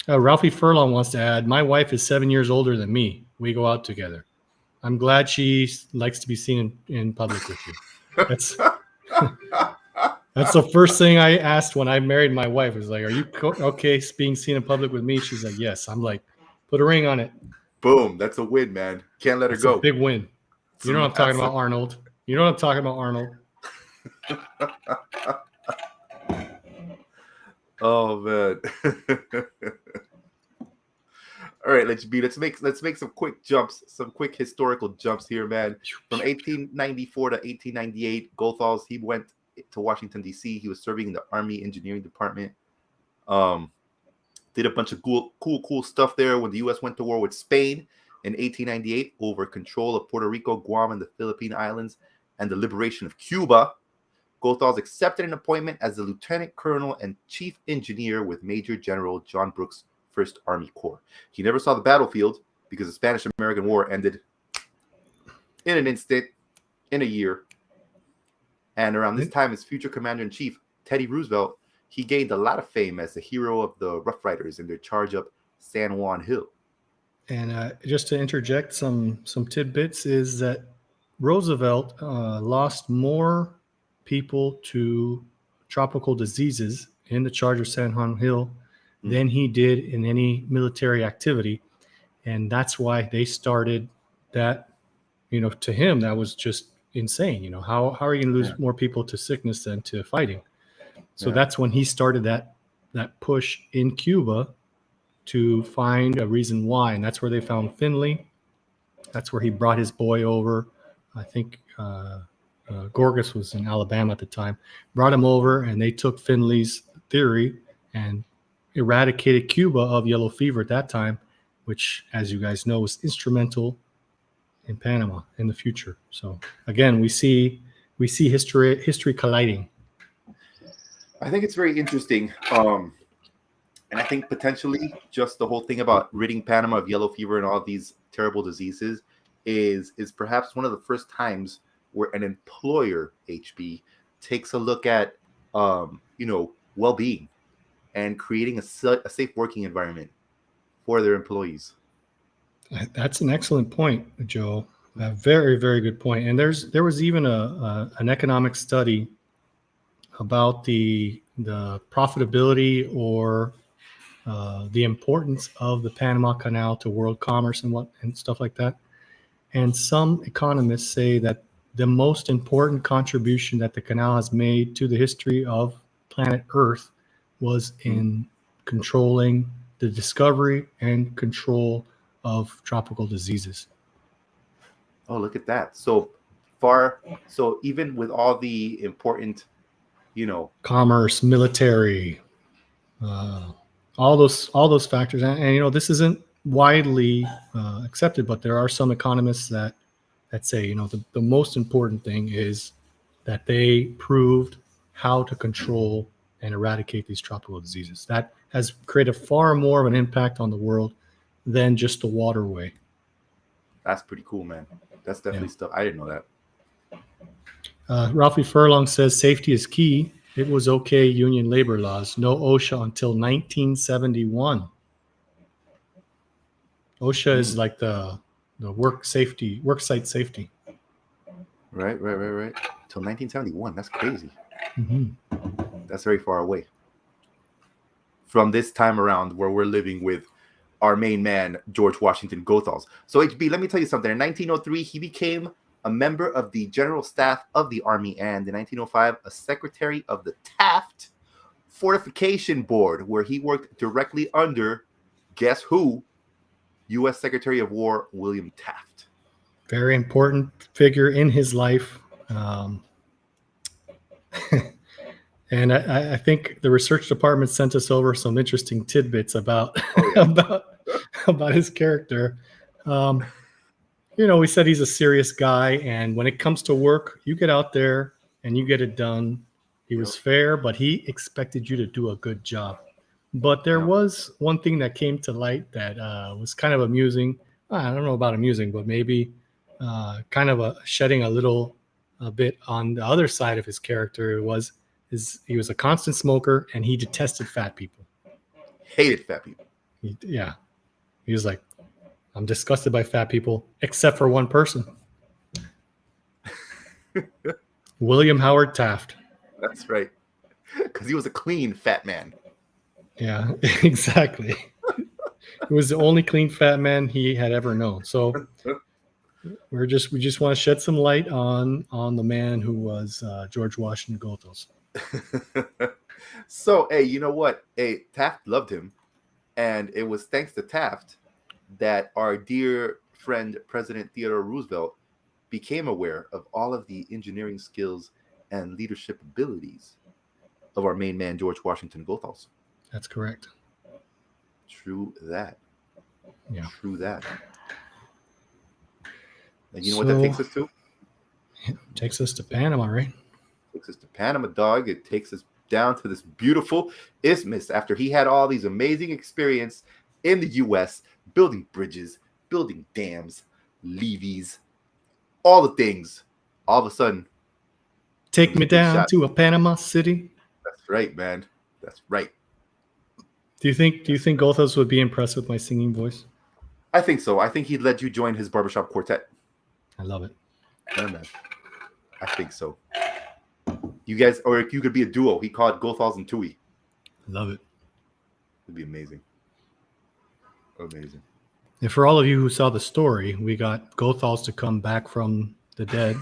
Ralphie Furlong wants to add, my wife is 7 years older than me. We go out together. I'm glad she likes to be seen in public with you. That's the first thing I asked when I married my wife. Was like, are you okay being seen in public with me? She's like, yes. I'm like, put a ring on it. Boom. That's a win, man. Can't let her go. A big win. You know what I'm talking about, Arnold. You know what I'm talking about, Arnold. Oh man. All right, let's make some quick jumps, some quick historical jumps here, man. From 1894 to 1898, Goethals, he went to Washington D.C. He was serving in the Army Engineering Department. Did a bunch of cool stuff there when the U.S. went to war with Spain in 1898 over control of Puerto Rico, Guam, and the Philippine Islands, and the liberation of Cuba. Goethals accepted an appointment as the lieutenant colonel and chief engineer with Major General John Brooks' 1st Army Corps. He never saw the battlefield because the Spanish-American War ended in an instant, in a year. And around this time, his future commander-in-chief, Teddy Roosevelt, he gained a lot of fame as the hero of the Rough Riders in their charge up San Juan Hill. And just to interject some tidbits is that Roosevelt lost more people to tropical diseases in the charge of San Juan Hill than he did in any military activity. And that's why they started that, to him, that was just insane. How are you going to lose more people to sickness than to fighting? So that's when he started that push in Cuba to find a reason why. And that's where they found Finley. That's where he brought his boy over. I think Gorgas was in Alabama at the time, brought him over, and they took Finley's theory and eradicated Cuba of yellow fever at that time, which, as you guys know, was instrumental in Panama in the future. So again, we see history colliding. I think it's very interesting. And I think potentially just the whole thing about ridding Panama of yellow fever and all of these terrible diseases is perhaps one of the first times where an employer, HB, takes a look at, well-being and creating a safe working environment for their employees. That's an excellent point, Joe. A very, very good point. And there was even an economic study about the profitability or the importance of the Panama Canal to world commerce and stuff like that. And some economists say that the most important contribution that the canal has made to the history of planet Earth was in controlling the discovery and control of tropical diseases. Oh, look at that. So even with all the important, commerce, military, all those factors. And this isn't widely accepted, but there are some economists that say, the most important thing is that they proved how to control and eradicate these tropical diseases. That has created far more of an impact on the world than just the waterway. That's pretty cool, man. That's definitely stuff. I didn't know that. Ralphie Furlong says safety is key. It was okay union labor laws. No OSHA until 1971. OSHA is like the work site safety. Right. Till 1971. That's crazy. Mm-hmm. That's very far away from this time around where we're living with our main man, George Washington Goethals. So HB, let me tell you something. In 1903, he became a member of the General Staff of the Army, and in 1905, a secretary of the Taft Fortification Board, where he worked directly under, guess who? U.S. Secretary of War William Taft. Very important figure in his life. And I think the research department sent us over some interesting tidbits about about his character. We said he's a serious guy, and when it comes to work, you get out there and you get it done. He was fair, but he expected you to do a good job. But there was one thing that came to light that was kind of amusing. I don't know about amusing, but maybe kind of shedding a bit on the other side of his character. He was a constant smoker, and he detested fat people. Hated fat people. He was like, I'm disgusted by fat people, except for one person. William Howard Taft. That's right. Because he was a clean fat man. Yeah, exactly. He was the only clean fat man he had ever known. So we just want to shed some light on the man who was George Washington Goethals. So, hey, you know what? Hey, Taft loved him. And it was thanks to Taft that our dear friend, President Theodore Roosevelt, became aware of all of the engineering skills and leadership abilities of our main man, George Washington Goethals. That's correct. True that. Yeah. True that. And you know what that takes us to? It takes us to Panama, right? Takes us to Panama, dog. It takes us down to this beautiful isthmus after he had all these amazing experience in the U.S., building bridges, building dams, levees, all the things. All of a sudden, take me down to a Panama City. That's right, man. That's right. Do you think Goethals would be impressed with my singing voice? I think so. I think he'd let you join his barbershop quartet. I love it. Yeah, man. I think so. You guys, or you could be a duo. He called Goethals and S2E9. Love it. It'd be amazing. Amazing. And for all of you who saw the story, we got Goethals to come back from the dead.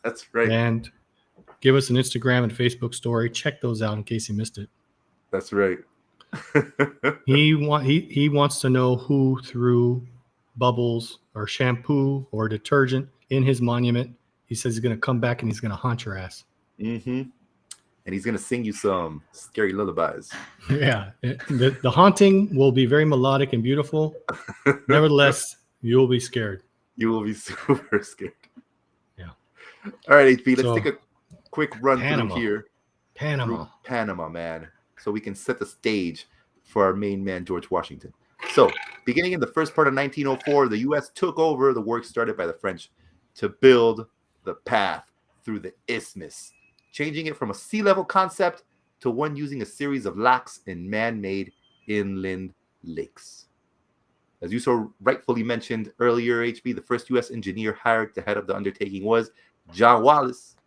That's right. And give us an Instagram and Facebook story. Check those out in case you missed it. That's right. He wants to know who threw bubbles or shampoo or detergent in his monument. He says he's going to come back and he's going to haunt your ass. Mm-hmm. And he's going to sing you some scary lullabies. Yeah. The haunting will be very melodic and beautiful. Nevertheless, you'll be scared. You will be super scared. Yeah. All right, HP, let's take a quick run Panama. through here. Panama, man. So we can set the stage for our main man, George Washington. So, beginning in the first part of 1904, the U.S. took over the work started by the French to build the path through the isthmus, changing it from a sea level concept to one using a series of locks and man-made inland lakes. As you so rightfully mentioned earlier, HB, the first U.S. engineer hired to head up the undertaking was John Wallace.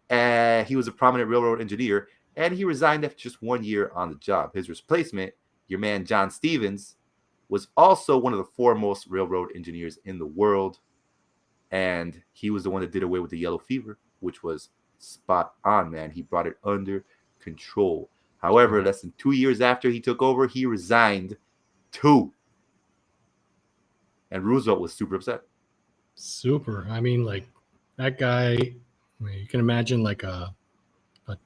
He was a prominent railroad engineer, and he resigned after just 1 year on the job. His replacement, your man John Stevens, was also one of the foremost railroad engineers in the world, and he was the one that did away with the yellow fever, which was spot on, man. He brought it under control. However, less than 2 years after he took over, he resigned too. And Roosevelt was super upset. Super. I mean, like, that guy, you can imagine like a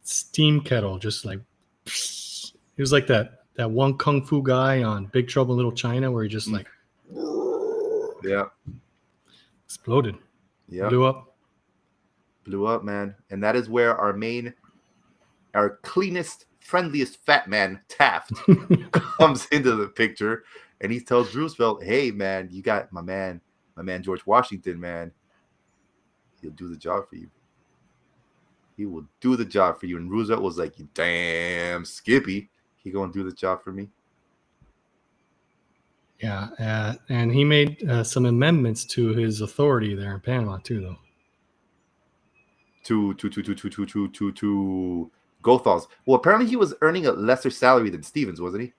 steam kettle, just like, he was like that one kung fu guy on Big Trouble in Little China where he just like, yeah, exploded. Yeah. Blew up, man. And that is where our cleanest, friendliest fat man, Taft, comes into the picture. And he tells Roosevelt, hey, man, you got my man George Washington, man. He'll do the job for you. He will do the job for you. And Roosevelt was like, damn, Skippy, he gonna do the job for me. Yeah, and he made some amendments to his authority there in Panama too, though. To Goethals. Well, apparently he was earning a lesser salary than Stevens, wasn't he?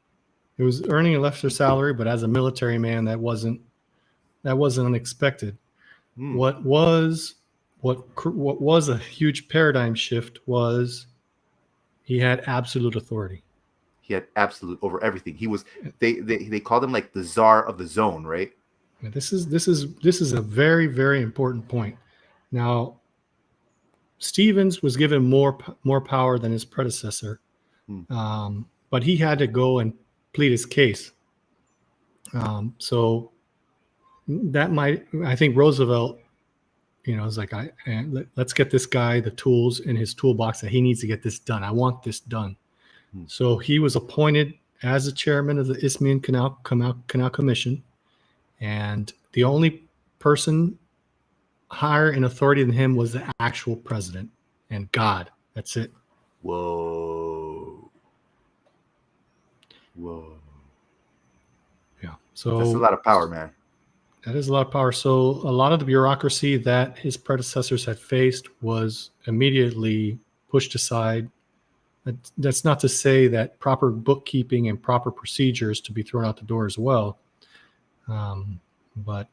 He was earning a lesser salary, but as a military man, that wasn't unexpected. What was a huge paradigm shift was he had absolute authority. He had absolute over everything. He was they called him like the czar of the zone, right? This is a very, very important point. Now, Stevens was given more power than his predecessor, but he had to go and plead his case. So that I think Roosevelt, is like, let's get this guy the tools in his toolbox that he needs to get this done. I want this done. So he was appointed as the chairman of the Isthmian Canal Commission, and the only person higher in authority than him was the actual president and God. That's it. Whoa. Yeah. So that's a lot of power, man. That is a lot of power. So a lot of the bureaucracy that his predecessors had faced was immediately pushed aside. That's not to say that proper bookkeeping and proper procedures to be thrown out the door as well. But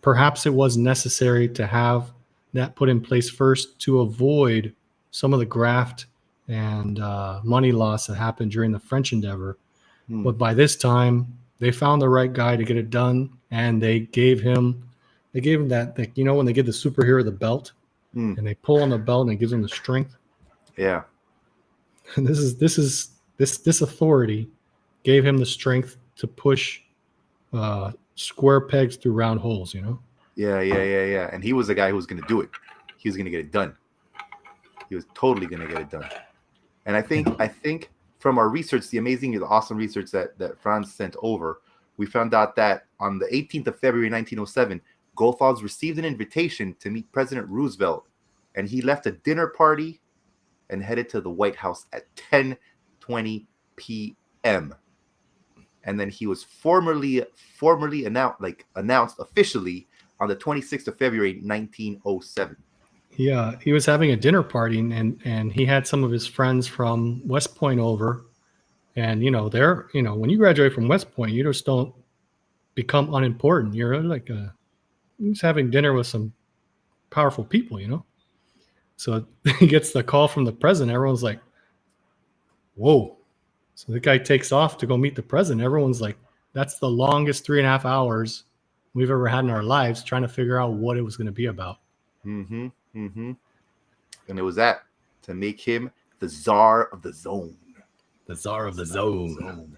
perhaps it was necessary to have that put in place first to avoid some of the graft and money loss that happened during the French endeavor. But by this time, they found the right guy to get it done, and they gave him that, when they give the superhero the belt, and they pull on the belt and it gives him the strength. Yeah. And this authority gave him the strength to push square pegs through round holes, Yeah. And he was the guy who was going to do it. He was going to get it done. He was totally going to get it done. And I think from our research, the awesome research that Franz sent over, we found out that on the 18th of February, 1907, Goethals received an invitation to meet President Roosevelt, and he left a dinner party and headed to the White House at 10:20 p.m. And then he was formally announced officially on the 26th of February, 1907. Yeah, he was having a dinner party, and he had some of his friends from West Point over. And, when you graduate from West Point, you just don't become unimportant. You're like he's having dinner with some powerful people, So he gets the call from the president. Everyone's like, whoa. So the guy takes off to go meet the president. Everyone's like, that's the longest 3.5 hours we've ever had in our lives trying to figure out what it was going to be about. And it was that to make him the czar of the zone. The czar of the zone.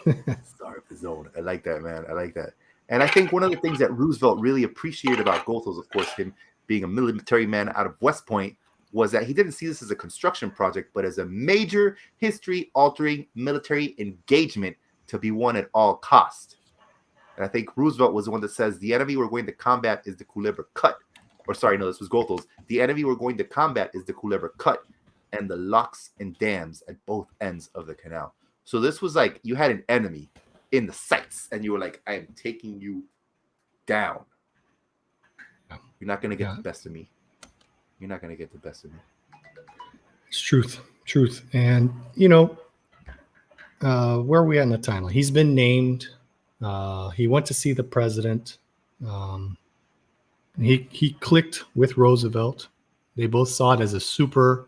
Czar of the zone. I like that, man. I like that. And I think one of the things that Roosevelt really appreciated about Goethals, of course, him being a military man out of West Point, was that he didn't see this as a construction project, but as a major history-altering military engagement to be won at all costs. And I think Roosevelt was the one that says, the enemy we're going to combat is the Culebra Cut. Or sorry, no, this was Goethals. The enemy we're going to combat is the Culebra Cut and the locks and dams at both ends of the canal. So this was like you had an enemy in the sights, and you were like, I am taking you down. You're not going to get the best of me. You're not going to get the best of me. It's truth. And, where are we at in the timeline? He's been named. He went to see the president. He clicked with Roosevelt. They both saw it as a super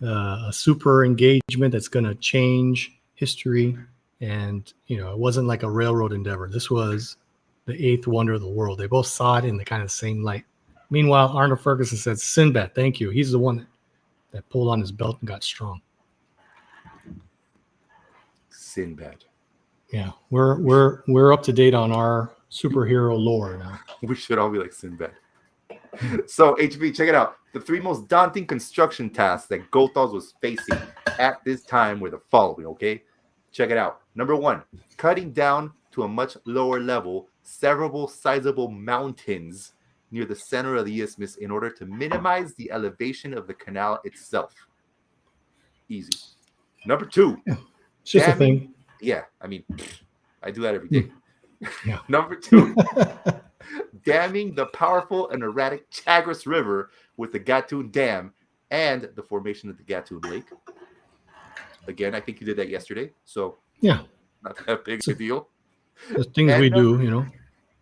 engagement that's going to change history. And, it wasn't like a railroad endeavor. This was the eighth wonder of the world. They both saw it in the kind of same light. Meanwhile, Arnold Ferguson said, Sinbad, thank you. He's the one that pulled on his belt and got strong. Sinbad. Yeah, we're up to date on our superhero lore now. We should all be like Sinbad. So, HB, check it out. The three most daunting construction tasks that Goethals was facing at this time were the following, okay? Check it out. Number one, cutting down to a much lower level several sizable mountains near the center of the isthmus in order to minimize the elevation of the canal itself. Easy. Number two. Yeah, it's just a thing. Yeah, I mean, I do that every day. Yeah. Number two, damming the powerful and erratic Chagres River with the Gatun Dam and the formation of the Gatun Lake. Again, I think you did that yesterday, so yeah, not that big a deal. The things we do,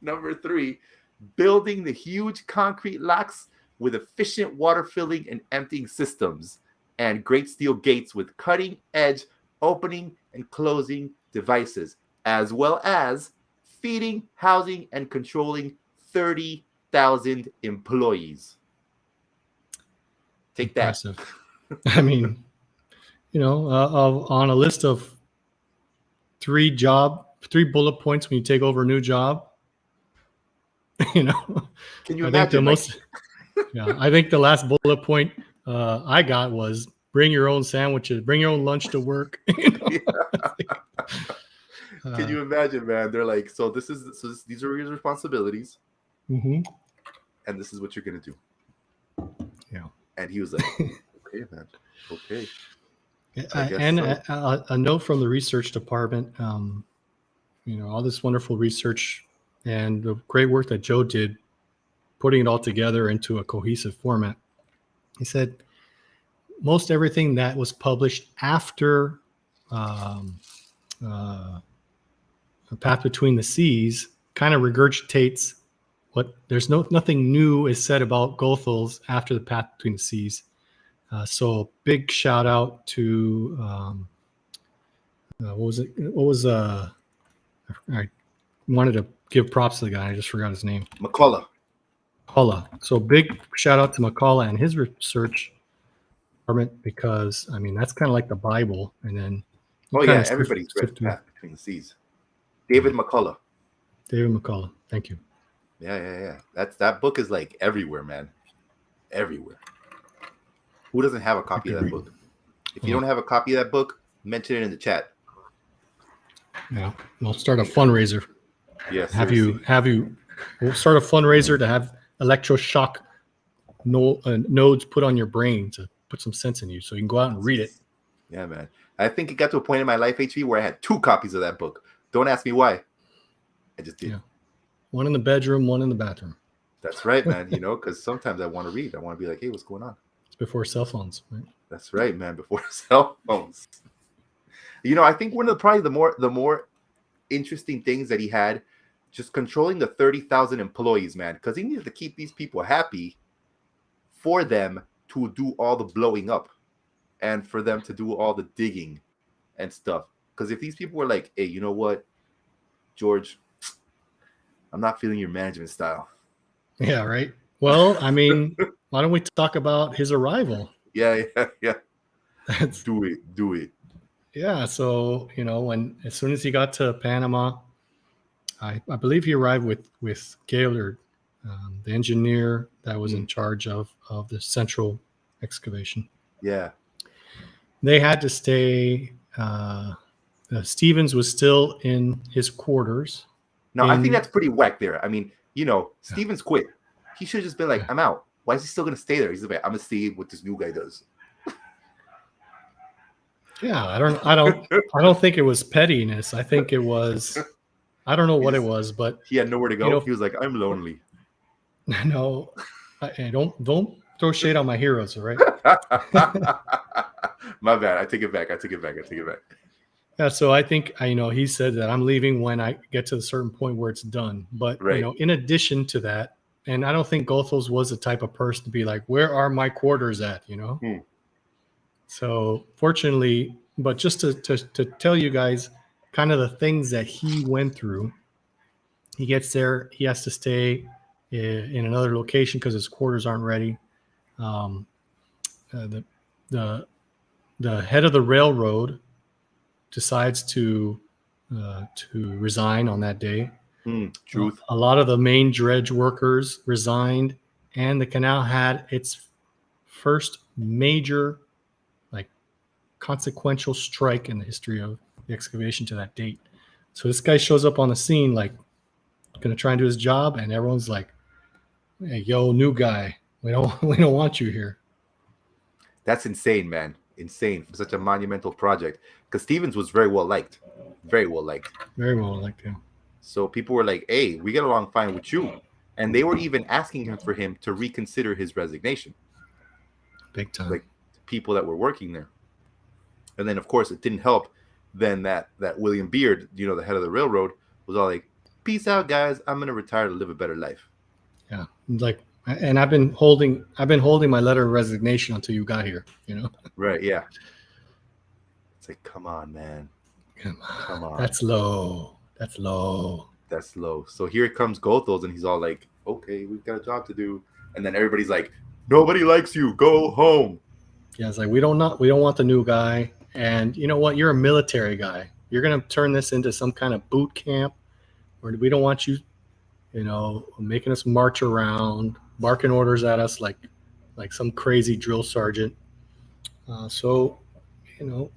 Number three, building the huge concrete locks with efficient water filling and emptying systems and great steel gates with cutting-edge opening and closing devices, as well as feeding, housing, and controlling 30,000 employees. Take that. Impressive. I mean, on a list of 3 bullet points when you take over a new job, Can you imagine? I think the last bullet point I got was bring your own sandwiches, bring your own lunch to work. Can you imagine, man? They're like, these are your responsibilities, mm-hmm. and this is what you're gonna do. Yeah. And he was like, okay, man, okay. And a note from the research department, all this wonderful research and the great work that Joe did, putting it all together into a cohesive format. He said most everything that was published after A Path Between the Seas kind of regurgitates nothing new is said about Goethals after The Path Between the Seas. So big shout out to I wanted to give props to the guy. I just forgot his name. McCullough. So big shout out to McCullough and his research department, because that's kind of like the Bible. And then everybody's read Path Between the Seas. David McCullough. Thank you. Yeah. That book is like everywhere, man. Everywhere. Who doesn't have a copy of that book? If you don't have a copy of that book, mention it in the chat. Yeah, we'll start a fundraiser. Yes. We'll start a fundraiser to have electroshock nodes put on your brain to put some sense in you, so you can go out and read it. Yeah, man. I think it got to a point in my life, HV, where I had 2 copies of that book. Don't ask me why. I just did. Yeah. One in the bedroom, one in the bathroom. That's right, man. Because sometimes I want to read. I want to be like, hey, what's going on? It's before cell phones, right? That's right, man. Before cell phones. I think one of the more interesting things that he had, just controlling the 30,000 employees, man, because he needed to keep these people happy for them to do all the blowing up and for them to do all the digging and stuff. Because if these people were like, hey, you know what, George, I'm not feeling your management style. Yeah, right. Well, why don't we talk about his arrival? Yeah. Do it. Yeah, so as soon as he got to Panama, I believe he arrived with Gaylord, the engineer that was in charge of the central excavation. Yeah, they had to stay. Stevens was still in his quarters. No, I think that's pretty whack there. Stevens quit. He should have just been like, I'm out. Why is he still going to stay there? He's like, I'm going to see what this new guy does. Yeah, I don't think it was pettiness. I think it was, I don't know what it was, but he had nowhere to go. He was like, I'm lonely. No, don't throw shade on my heroes, all right? My bad. I take it back. Yeah, so I think he said that I'm leaving when I get to a certain point where it's done. But in addition to that, and I don't think Goethals was the type of person to be like, where are my quarters at? So fortunately, but just to tell you guys kind of the things that he went through, he gets there, he has to stay in another location because his quarters aren't ready. The head of the railroad decides to resign on that day. Truth. A lot of the main dredge workers resigned, and the canal had its first major consequential strike in the history of the excavation to that date. So this guy shows up on the scene gonna try and do his job, and everyone's like, hey, yo, new guy, we don't want you here. That's insane, man. Insane for such a monumental project, because Stevens was very well liked, yeah. So people were like, hey, we get along fine with you, and they were even asking him for him to reconsider his resignation, big time, like people that were working there. And then, of course, it didn't help then that William Beard, the head of the railroad, was all like, peace out, guys. I'm going to retire to live a better life. Yeah. And I've been holding my letter of resignation until you got here, Right. Yeah. It's like, come on, man. Come on. That's low. So here comes Goethals, and he's all like, okay, we've got a job to do. And then everybody's like, Nobody likes you. Go home. Yeah, it's like we don't want the new guy. And you know what? You're a military guy. You're gonna turn this into some kind of boot camp, where we don't want you, making us march around, barking orders at us like some crazy drill sergeant. So, you know,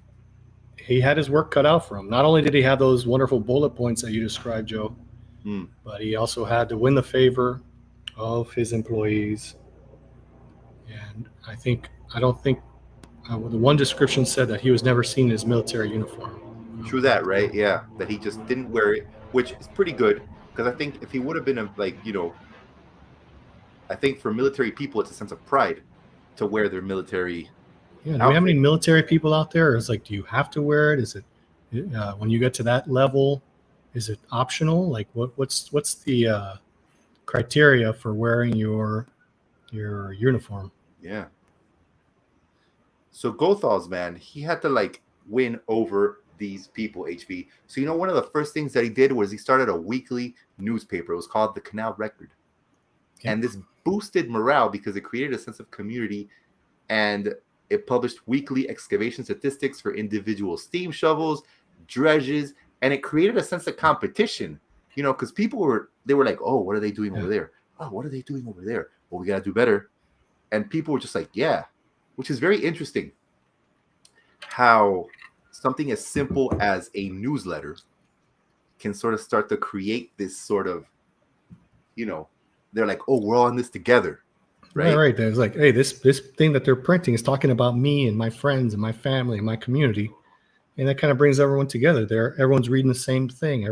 he had his work cut out for him. Not only did he have those wonderful bullet points that you described, Joe, but he also had to win the favor of his employees. And I don't think the one description said that he was never seen in his military uniform. True that, right? Yeah, that he just didn't wear it, which is pretty good, because I think if he would have been I think for military people, it's a sense of pride to wear their military. Yeah, do we have any military people out there? It's like, do you have to wear it? Is it when you get to that level? Is it optional? Like, what's the criteria for wearing your uniform? Yeah. So Goethals, man, he had to win over these people, HB. So one of the first things that he did was he started a weekly newspaper. It was called the Canal Record. Yep. And this boosted morale because it created a sense of community, and it published weekly excavation statistics for individual steam shovels, dredges, and it created a sense of competition, because people were like, oh, what are they doing over there? Oh, what are they doing over there? Well, we got to do better. And people were just like, yeah, which is very interesting how something as simple as a newsletter can sort of start to create this sort of, they're like, oh, we're all in this together. Right. Yeah, right. There's like, hey, this thing that they're printing is talking about me and my friends and my family and my community. And that kind of brings everyone together. Everyone's reading the same thing.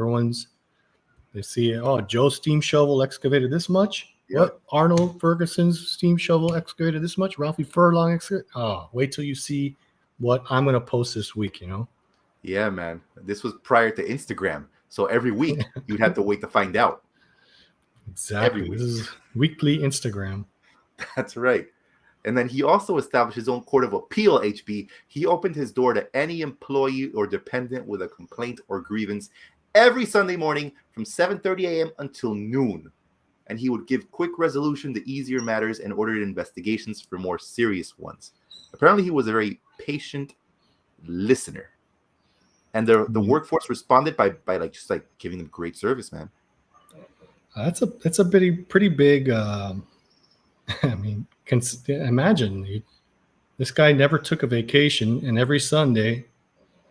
They see, oh, Joe's steam shovel excavated this much. Yep. What? Arnold Ferguson's steam shovel excavated this much. Ralphie Furlong excavated. Oh, wait till you see what I'm going to post this week, Yeah, man. This was prior to Instagram. So every week you'd have to wait to find out. Exactly. This is weekly Instagram. That's right. And then he also established his own court of appeal, HB. He opened his door to any employee or dependent with a complaint or grievance every Sunday morning from 7:30 a.m. until noon. And he would give quick resolution to easier matters and ordered investigations for more serious ones. Apparently, he was a very patient listener. And the workforce responded by just giving them great service, man. That's a pretty big. I mean, imagine this guy never took a vacation, and every Sunday,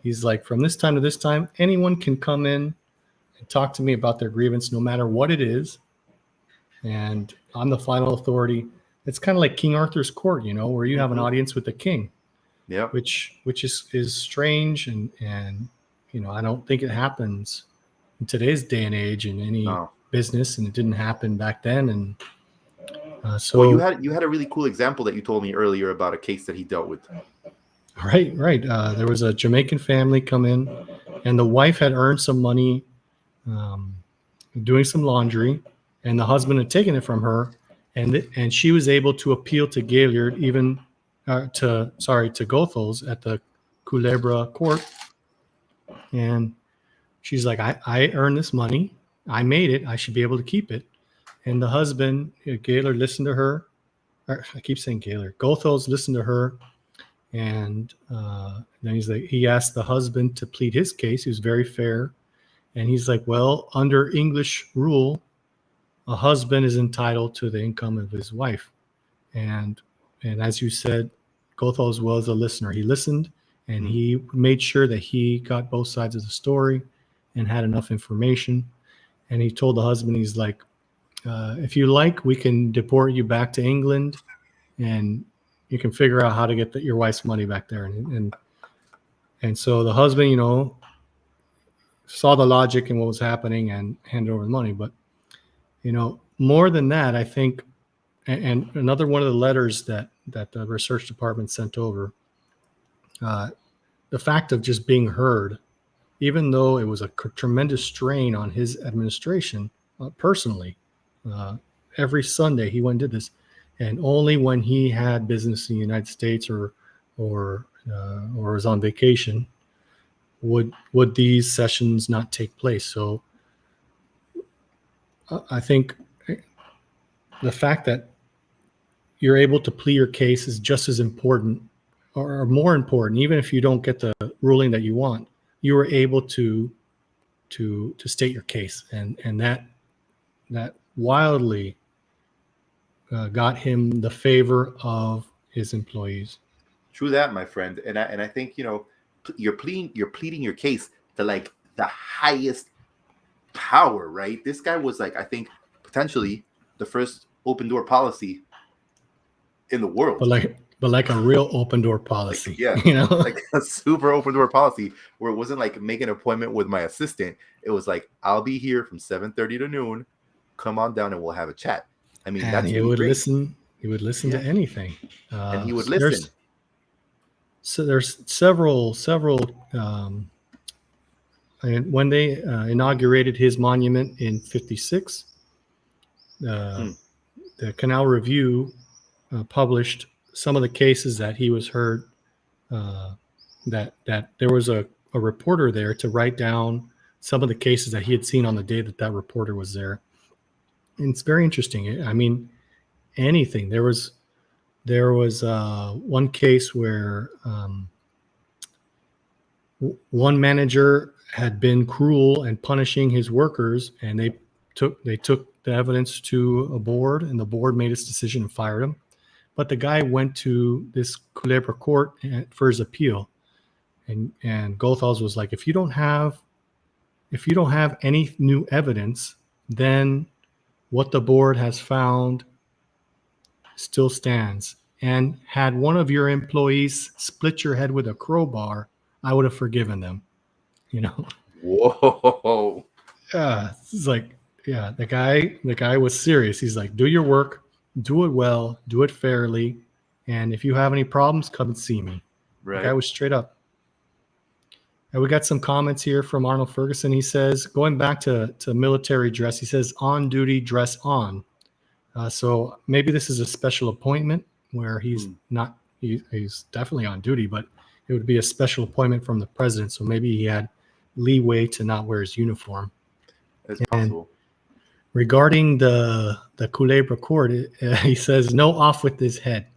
he's like, from this time to this time, anyone can come in and talk to me about their grievance, no matter what it is. And I'm the final authority. It's kind of like King Arthur's court, where you have an audience with the king. Yeah. Which is strange, and I don't think it happens in today's day and age in any business, and it didn't happen back then. And so, well, you had a really cool example that you told me earlier about a case that he dealt with. Right. There was a Jamaican family come in, and the wife had earned some money doing some laundry, and the husband had taken it from her, and she was able to appeal to Gaillard, to Goethals at the Culebra court. And she's like, I earned this money. I made it. I should be able to keep it. And the husband, Gaillard, listened to her. I keep saying Gaillard. Goethals listened to her. And then he asked the husband to plead his case. He was very fair. And he's like, well, under English rule, a husband is entitled to the income of his wife. And as you said, Goethals was a listener. He listened, and he made sure that he got both sides of the story and had enough information. And he told the husband, he's like, if you like, we can deport you back to England, and you can figure out how to get your wife's money back there. And so the husband, saw the logic in what was happening and handed over the money. But, more than that, I think, and another one of the letters that the research department sent over, the fact of just being heard, even though it was a tremendous strain on his administration personally, every Sunday he went and did this, and only when he had business in the United States or was on vacation would these sessions not take place. So I think the fact that you're able to plead your case is just as important or more important. Even if you don't get the ruling that you want, you were able to state your case, and that wildly got him the favor of his employees. True that, my friend. And I think, you know, you're pleading your case to like the highest power, right? This guy was like, I think, potentially the first open door policy in the world. But like a real open door policy. Like, yeah, you know, like a super open door policy where it wasn't like make an appointment with my assistant. It was like, I'll be here from 7:30 to noon. Come on down and we'll have a chat. I mean, and that's he really would great. listen. He would listen to anything. And he would listen. There's several. And when they inaugurated his monument in '56, the Canal Review published some of the cases that he was heard. That there was a reporter there to write down some of the cases that he had seen on the day that reporter was there. And it's very interesting. I mean, anything. There was one case where one manager had been cruel and punishing his workers, and they took the evidence to a board, and the board made its decision and fired him. But the guy went to this Culebra court for his appeal, and Goethals was like, if you don't have any new evidence, then what the board has found still stands. And had one of your employees split your head with a crowbar, I would have forgiven them. You know. Whoa. It's like, yeah, the guy was serious. He's like, do your work, do it well, do it fairly, and if you have any problems, come and see me. Right. The guy was straight up. And we got some comments here from Arnold Ferguson. He says, going back to military dress, he says, on duty, dress on. So maybe this is a special appointment where he's not, he's definitely on duty, but it would be a special appointment from the president. So maybe he had leeway to not wear his uniform. That's possible. Regarding the Culebra court, he says, no off with his head.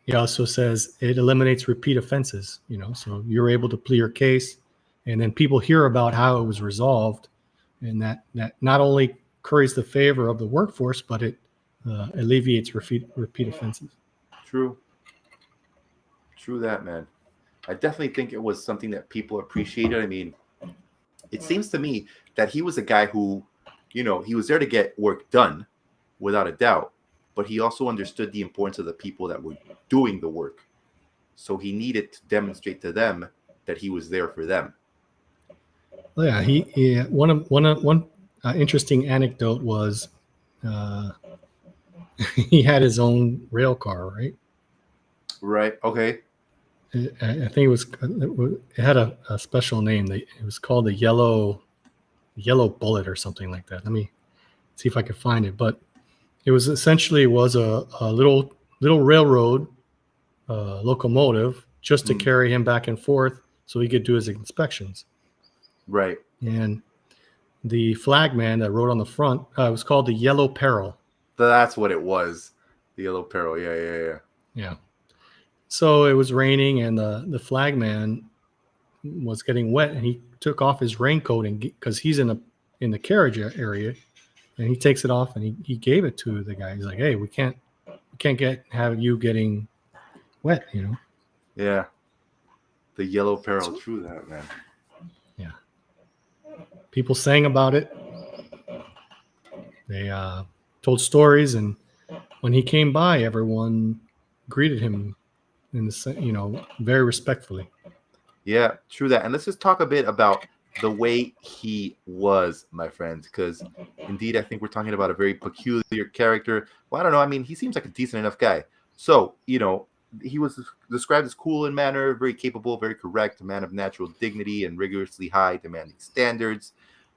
He also says it eliminates repeat offenses, you know, so you're able to plead your case, and then people hear about how it was resolved, and that not only curries the favor of the workforce, but it alleviates repeat offenses. True that, man. I definitely think it was something that people appreciated. I mean, it seems to me that he was a guy who, you know, he was there to get work done, without a doubt. But he also understood the importance of the people that were doing the work. So he needed to demonstrate to them that he was there for them. Well, yeah, he one interesting anecdote was he had his own rail car, right? Right. Okay. I think it had a special name. It was called the yellow bullet or something like that. Let me see if I can find it. But it was essentially a little railroad locomotive just to carry him back and forth so he could do his inspections. Right. And the flagman that rode on the front, it was called the Yellow Peril. That's what it was. The Yellow Peril. Yeah. So it was raining, and the flagman was getting wet, and he took off his raincoat, and because he's in the carriage area, and he takes it off, and he gave it to the guy. He's like, "Hey, we can't have you getting wet, you know." Yeah. The Yellow Peril. True that, man. Yeah. People sang about it. They told stories, and when he came by, everyone greeted him in the, you know, very respectfully. Yeah, true that. And let's just talk a bit about the way he was, my friends, because indeed, I think we're talking about a very peculiar character. Well, I don't know. I mean, he seems like a decent enough guy. So, you know, he was described as cool in manner, very capable, very correct, a man of natural dignity and rigorously high demanding standards.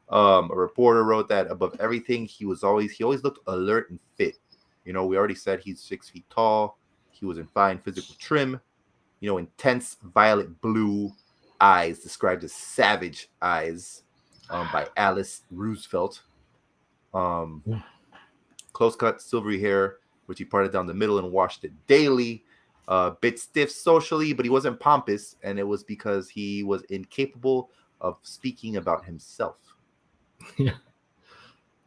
A reporter wrote that above everything, he always looked alert and fit. You know, we already said he's 6 feet tall. He was in fine physical trim. You know, intense violet blue eyes, described as savage eyes, by Alice Roosevelt. Close cut, silvery hair, which he parted down the middle and washed it daily. Bit stiff socially, but he wasn't pompous, and it was because he was incapable of speaking about himself. Yeah.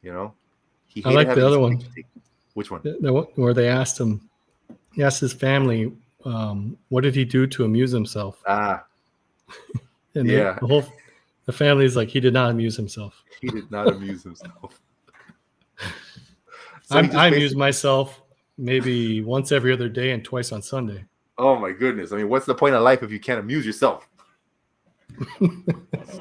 You know, he I like the other one. Which one? Where they asked him, he asked his family, what did he do to amuse himself? And yeah. The family's like, he did not amuse himself. He did not amuse himself. So I amuse myself maybe once every other day and twice on Sunday. Oh my goodness. I mean, what's the point of life if you can't amuse yourself?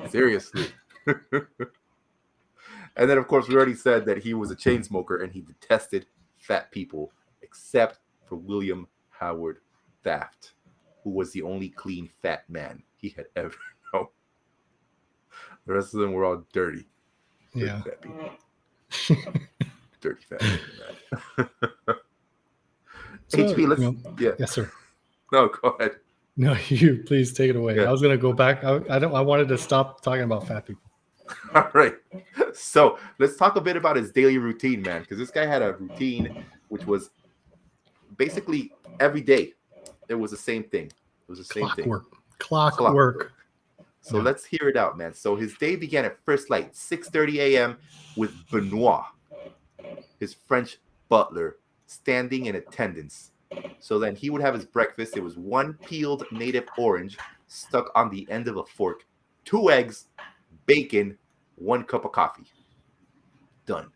Seriously. And then, of course, we already said that he was a chain smoker and he detested fat people, except for William Howard Taft, who was the only clean fat man he had ever known. The rest of them were all dirty. Yeah. Fat people. Dirty fat people, man. So, HP, yeah. Yes, sir. No, go ahead. No, you please take it away. Yeah. I was gonna go back. I wanted to stop talking about fat people. All right. So let's talk a bit about his daily routine, man, because this guy had a routine which was basically every day. It was the same thing. It was the same thing. Clockwork. So let's hear it out, man. So his day began at first light, 6:30 a.m. with Benoit, his French butler, standing in attendance. So then he would have his breakfast. It was 1 peeled native orange stuck on the end of a fork, 2 eggs, bacon, 1 cup of coffee. Done.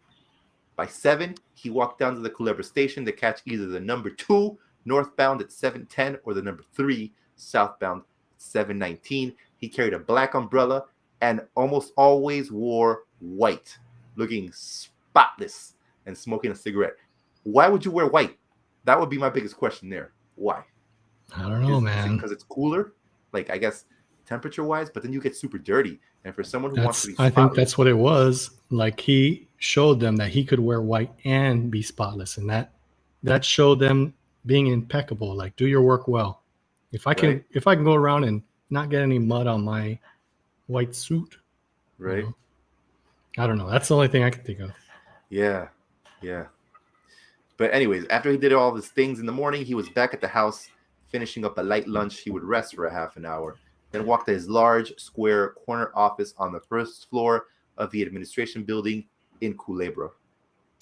By 7, he walked down to the Culebra station to catch either the number 2 northbound at 7:10 or the number 3 southbound at 7:19. He carried a black umbrella and almost always wore white, looking spotless and smoking a cigarette. Why would you wear white? That would be my biggest question there. Why? I don't know, man. Because it's cooler, like I guess temperature-wise, but then you get super dirty. And for someone who wants to be spotless, I think that's what it was. Like he showed them that he could wear white and be spotless, and that showed them being impeccable. Like, do your work well. If I can go around and not get any mud on my white suit, right? I don't know. That's the only thing I can think of. Yeah. But anyways, after he did all of his things in the morning, he was back at the house finishing up a light lunch. He would rest for a half an hour, then walk to his large square corner office on the first floor of the administration building in Culebra.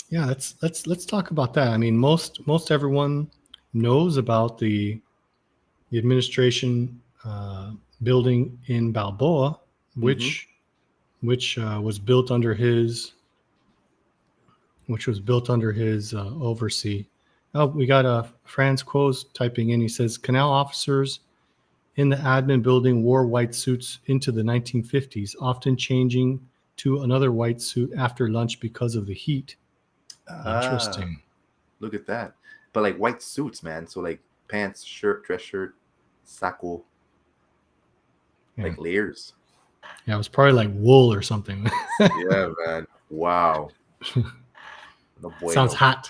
Yeah, let's talk about that. I mean, most everyone knows about the administration building in Balboa, which was built under his oversee. Oh, we got Franz Quoz typing in. He says canal officers in the admin building wore white suits into the 1950s, often changing to another white suit after lunch because of the heat. Interesting. Look at that. But like white suits, man. So like pants, shirt, dress shirt, saco, like layers. Yeah, it was probably like wool or something. Yeah, man. Wow. No bueno. Sounds hot.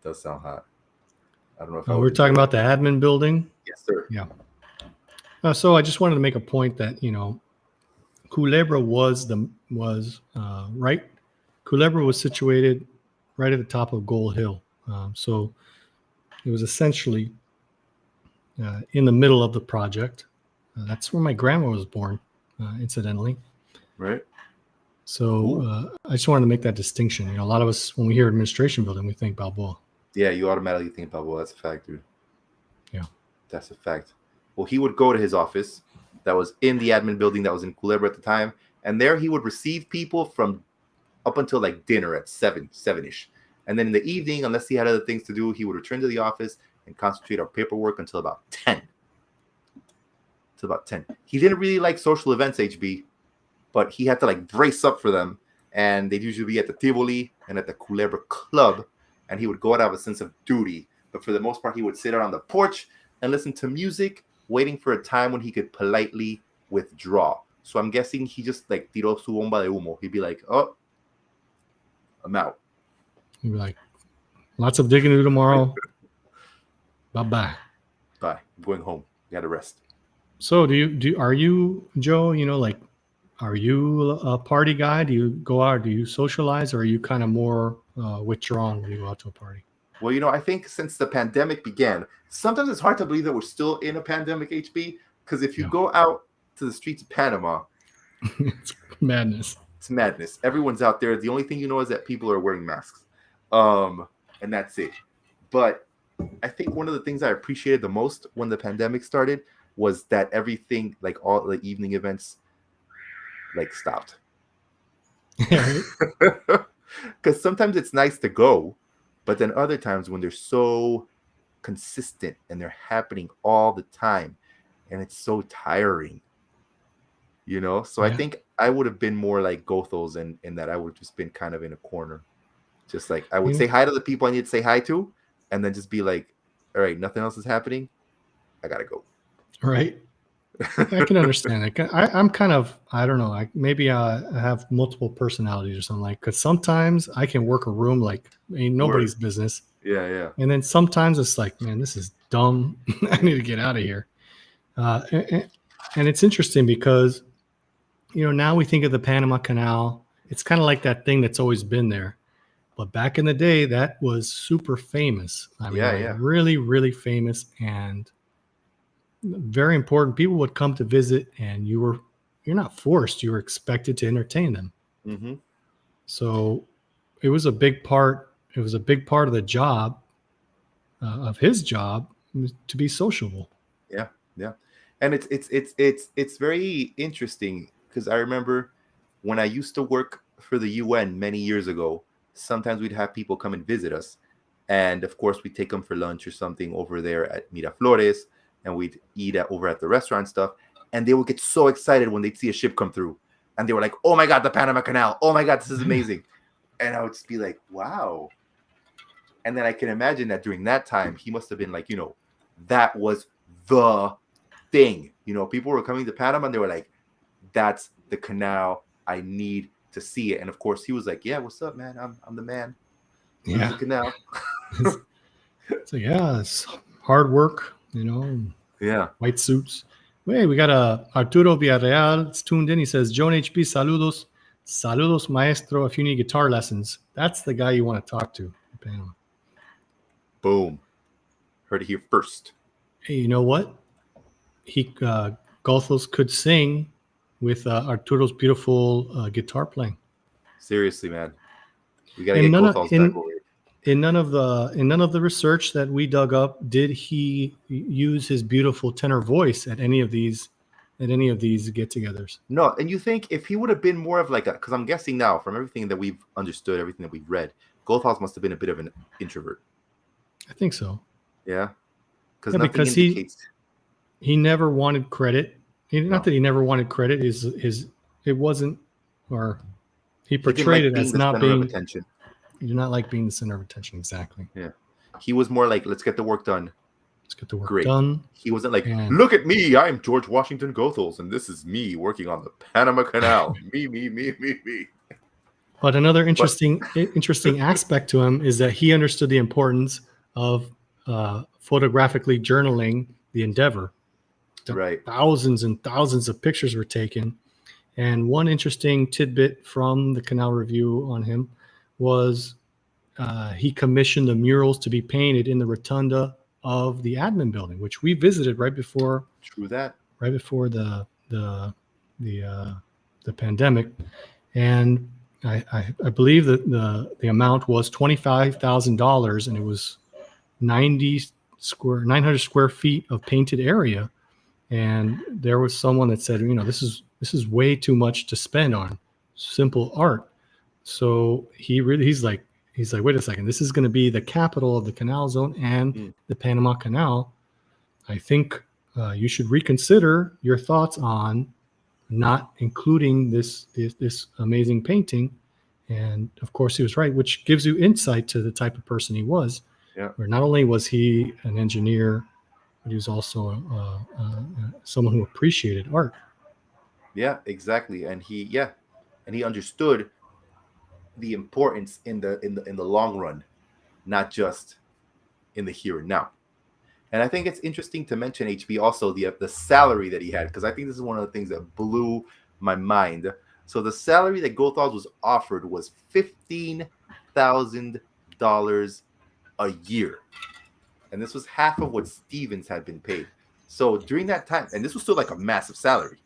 Does sound hot. I don't know if we're talking about the admin building. Yes, sir. Yeah. So I just wanted to make a point that Culebra was right. Culebra was situated right at the top of Gold Hill, so it was essentially in the middle of the project. That's where my grandma was born, incidentally. Right. So I just wanted to make that distinction. A lot of us, when we hear administration building, we think Balboa. Yeah, you automatically think Balboa. That's a fact, dude. Yeah. That's a fact. Well, he would go to his office that was in the admin building that was in Culebra at the time. And there he would receive people from up until like dinner at 7-ish. And then in the evening, unless he had other things to do, he would return to the office and concentrate on paperwork until about 10. He didn't really like social events, HB, but he had to like brace up for them. And they'd usually be at the Tivoli and at the Culebra Club. And he would go out of a sense of duty. But for the most part, he would sit out on the porch and listen to music, waiting for a time when he could politely withdraw. So I'm guessing he just like tiró su bomba de humo. He'd be like, oh, I'm out. He'd be like, lots of digging to do tomorrow. Bye. I'm going home. You got to rest. So are you, Joe, are you a party guy? Do you go out? Do you socialize? Or are you kind of more withdrawn when you go out to a party? Well, I think since the pandemic began, sometimes it's hard to believe that we're still in a pandemic, HB, because if you Yeah. go out to the streets of Panama, It's madness. it's madness. Everyone's out there. The only thing you know is that people are wearing masks. And that's it. But I think one of the things I appreciated the most when the pandemic started was that everything, like all the evening events, like stopped. Yeah, Because sometimes it's nice to go, but then other times when they're so consistent and they're happening all the time, and it's so tiring, So I yeah. think I would have been more like Goethals in that I would have just been kind of in a corner. Just like I would You say hi to the people I need to say hi to, and then just be like, all right, nothing else is happening. I gotta go. right? I can understand that. I'm kind of, I don't know. Maybe I have multiple personalities or something like. Because sometimes I can work a room like ain't nobody's Word. business, Yeah. and then sometimes it's like, man, this is dumb. I need to get out of here. And it's interesting because now we think of the Panama Canal. It's kind of like that thing that's always been there. But back in the day, that was super famous. I mean, like Yeah. really, really famous and very important. People would come to visit, and you're not forced. You were expected to entertain them. Mm-hmm. So it was a big part. It was a big part of the job of his job to be sociable. Yeah. And it's very interesting because I remember when I used to work for the UN many years ago, sometimes we'd have people come and visit us. And of course, we'd take them for lunch or something over there at Miraflores, and we'd eat over at the restaurant and stuff. And they would get so excited when they'd see a ship come through. And they were like, oh my God, the Panama Canal. Oh my God, this is amazing. And I would just be like, wow. And then I can imagine that during that time, he must have been like, that was the thing. People were coming to Panama and they were like, that's the canal. I need to see it. And of course, he was like, yeah, what's up, man? I'm the man. Yeah. The canal. So yeah, it's hard work, Yeah. white suits. Hey, we got Arturo Villarreal. It's tuned in. He says, Joan HB, saludos. Saludos, maestro. If you need guitar lessons, that's the guy you want to talk to in Panama. Boom. Heard it here first. Hey, you know what? Goethals could sing with Arturo's beautiful guitar playing. Seriously, man. We gotta get Goethals back over here. In none of the research that we dug up did he use his beautiful tenor voice at any of these get-togethers. No, and you think if he would have been more of like because I'm guessing now from everything that we've understood, everything that we've read, Goethals must have been a bit of an introvert. I think so. Yeah, because he never wanted credit. Not that he never wanted credit. It wasn't, or he portrayed it as not being attention. He did not like being the center of attention. Exactly. Yeah, he was more like, let's get the work done. Let's get the work done. He wasn't like, look at me, I'm George Washington Goethals, and this is me working on the Panama Canal. me. But another interesting aspect to him is that he understood the importance of photographically journaling the endeavor. Right. Thousands and thousands of pictures were taken. And one interesting tidbit from the Canal Review on him was he commissioned the murals to be painted in the rotunda of the admin building, which we visited right before. True that. Right before the pandemic, and I believe that the amount was $25,000, and it was 900 square feet of painted area. And there was someone that said, this is way too much to spend on simple art. So he's like, wait a second, this is going to be the capital of the canal zone and the Panama Canal. I think you should reconsider your thoughts on not including this amazing painting. And of course he was right, which gives you insight to the type of person he was. Yeah. Where not only was he an engineer, but he was also someone who appreciated art. Yeah, exactly. And he understood the importance in the long run, not just in the here and now. And I think it's interesting to mention, HB, also the salary that he had, because I think this is one of the things that blew my mind. So the salary that Goethals was offered was $15,000 a year. And this was half of what Stevens had been paid. So during that time, and this was still like a massive salary,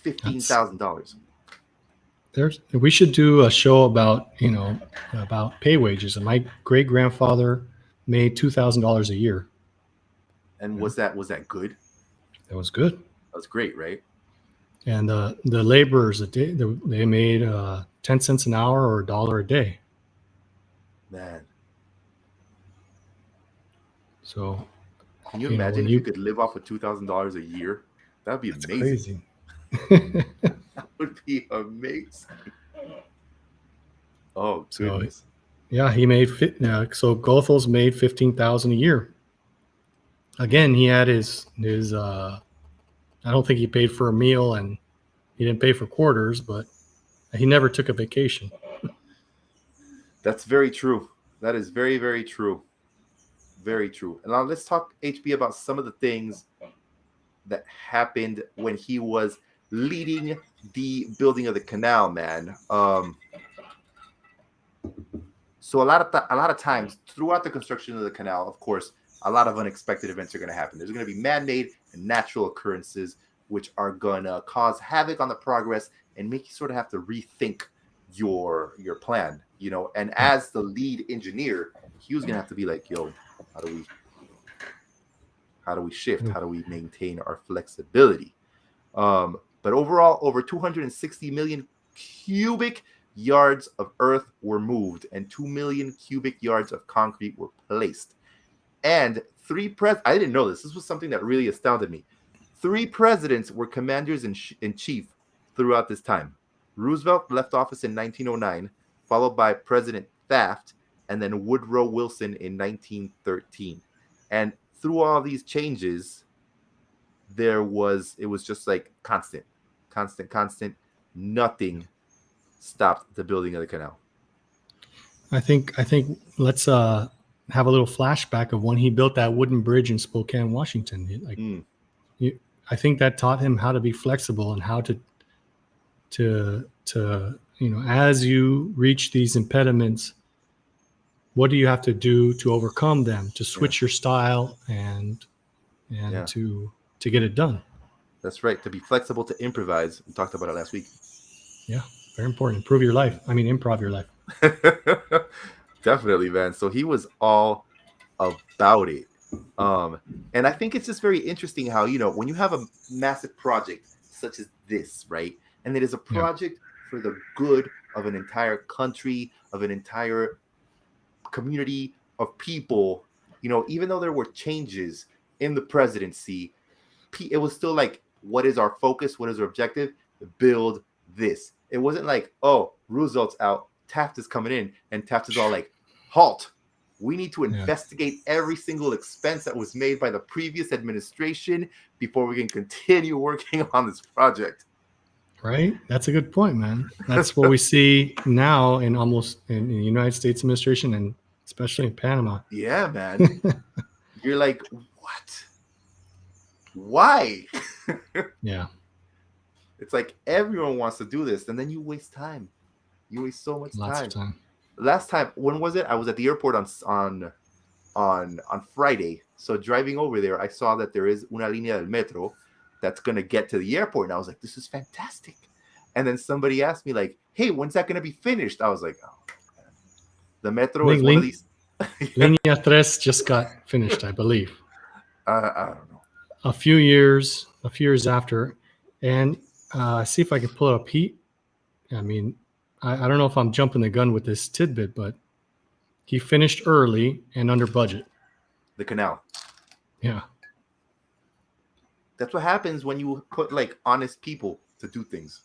$15,000. We should do a show about about pay wages. And my great grandfather made $2,000 a year. And was that good? That was good. That was great, right? And the laborers they made 10 cents an hour or $1 a day. Man, so can you imagine if you could live off of $2,000 a year? That would be amazing. Crazy. That would be amazing. Oh goodness. So, yeah, he made so Goethals made $15,000 a year. Again, he had his I don't think he paid for a meal, and he didn't pay for quarters, but he never took a vacation. That's very true. That is very, very true. Very true. And now let's talk, HB, about some of the things that happened when he was leading the building of the canal, man. So a lot of times throughout the construction of the canal, of course, a lot of unexpected events are going to happen. There's going to be man-made and natural occurrences, which are going to cause havoc on the progress and make you sort of have to rethink your plan, and as the lead engineer, he was going to have to be like, yo, how do we shift? How do we maintain our flexibility? But overall, over 260 million cubic yards of earth were moved and 2 million cubic yards of concrete were placed. And I didn't know this. This was something that really astounded me. 3 presidents were commanders in chief throughout this time. Roosevelt left office in 1909, followed by President Taft, and then Woodrow Wilson in 1913. And through all these changes, it was just like constant. Nothing stopped the building of the canal. I think let's have a little flashback of when he built that wooden bridge in Spokane, Washington. I think that taught him how to be flexible and how to as you reach these impediments, what do you have to do to overcome them, to switch your style and to get it done. That's right. To be flexible, to improvise. We talked about it last week. Yeah, very important. Improve your life. Improv your life. Definitely, man. So he was all about it. And I think it's just very interesting how, when you have a massive project such as this, right? And it is a project for the good of an entire country, of an entire community of people, even though there were changes in the presidency, it was still like, what is our focus? What is our objective? Build this. It wasn't like, oh, Roosevelt's out, Taft is coming in, and Taft is all like, halt. We need to investigate every single expense that was made by the previous administration before we can continue working on this project. Right? That's a good point, man. That's what we see now in the United States administration, and especially in Panama. Yeah, man. You're like, what? Why? Yeah. It's like everyone wants to do this, and then you waste time. You waste so much Lots of time. Last time, when was it? I was at the airport on Friday. So driving over there, I saw that there is una línea del metro that's going to get to the airport. And I was like, this is fantastic. And then somebody asked me like, hey, when's that going to be finished? I was like, oh, man. The metro is one of these. Línea 3 just got finished, I believe. I don't know. A few years after. And see if I can pull it up. I don't know if I'm jumping the gun with this tidbit, but he finished early and under budget. The canal. Yeah. That's what happens when you put like honest people to do things.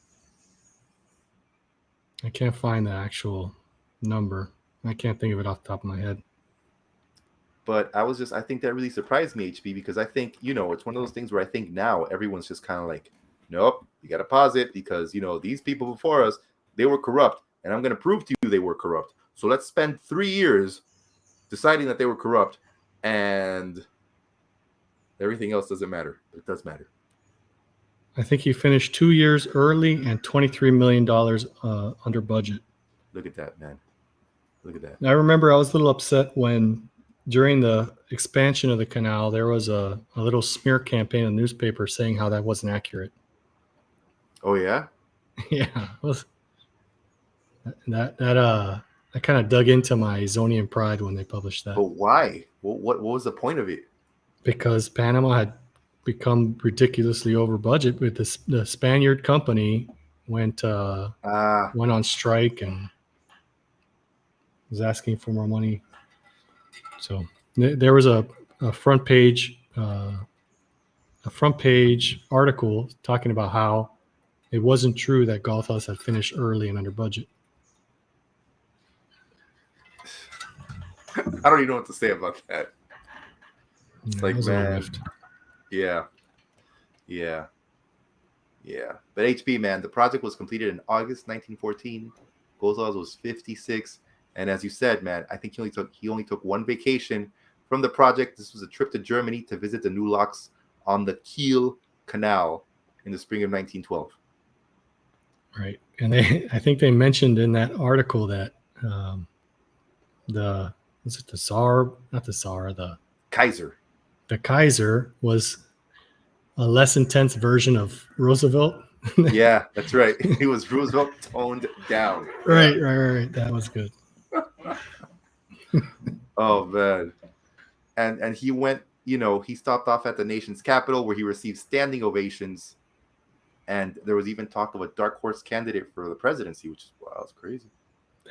I can't find the actual number. I can't think of it off the top of my head. But I think that really surprised me, HB, because I think, it's one of those things where I think now everyone's just kind of like, nope, you got to pause it because, these people before us, they were corrupt, and I'm going to prove to you they were corrupt. So let's spend 3 years deciding that they were corrupt, and everything else doesn't matter. It does matter. I think he finished 2 years early and $23 million under budget. Look at that, man. Look at that. I remember I was a little upset when during the expansion of the canal, there was a little smear campaign in the newspaper saying how that wasn't accurate. Oh yeah. Yeah, it was, that kind of dug into my Zonian pride when they published that. But why? What was the point of it? Because Panama had become ridiculously over budget with the Spaniard company went on strike and was asking for more money. So there was a front page article talking about how it wasn't true that Goethals had finished early and under budget. I don't even know what to say about that. It's Yeah, like, it was a little man, rift. yeah. But HP, man, the project was completed in August 1914. Goethals was 56, and as you said, man, I think he only took one vacation from the project. This was a trip to Germany to visit the new locks on the Kiel Canal in the spring of 1912. Right, and I think they mentioned in that article that the Kaiser was a less intense version of Roosevelt. Yeah, that's right. He was Roosevelt toned down. Right. That was good. Oh man. And he went, he stopped off at the nation's capital where he received standing ovations. And there was even talk of a dark horse candidate for the presidency, which is, wow, that's crazy.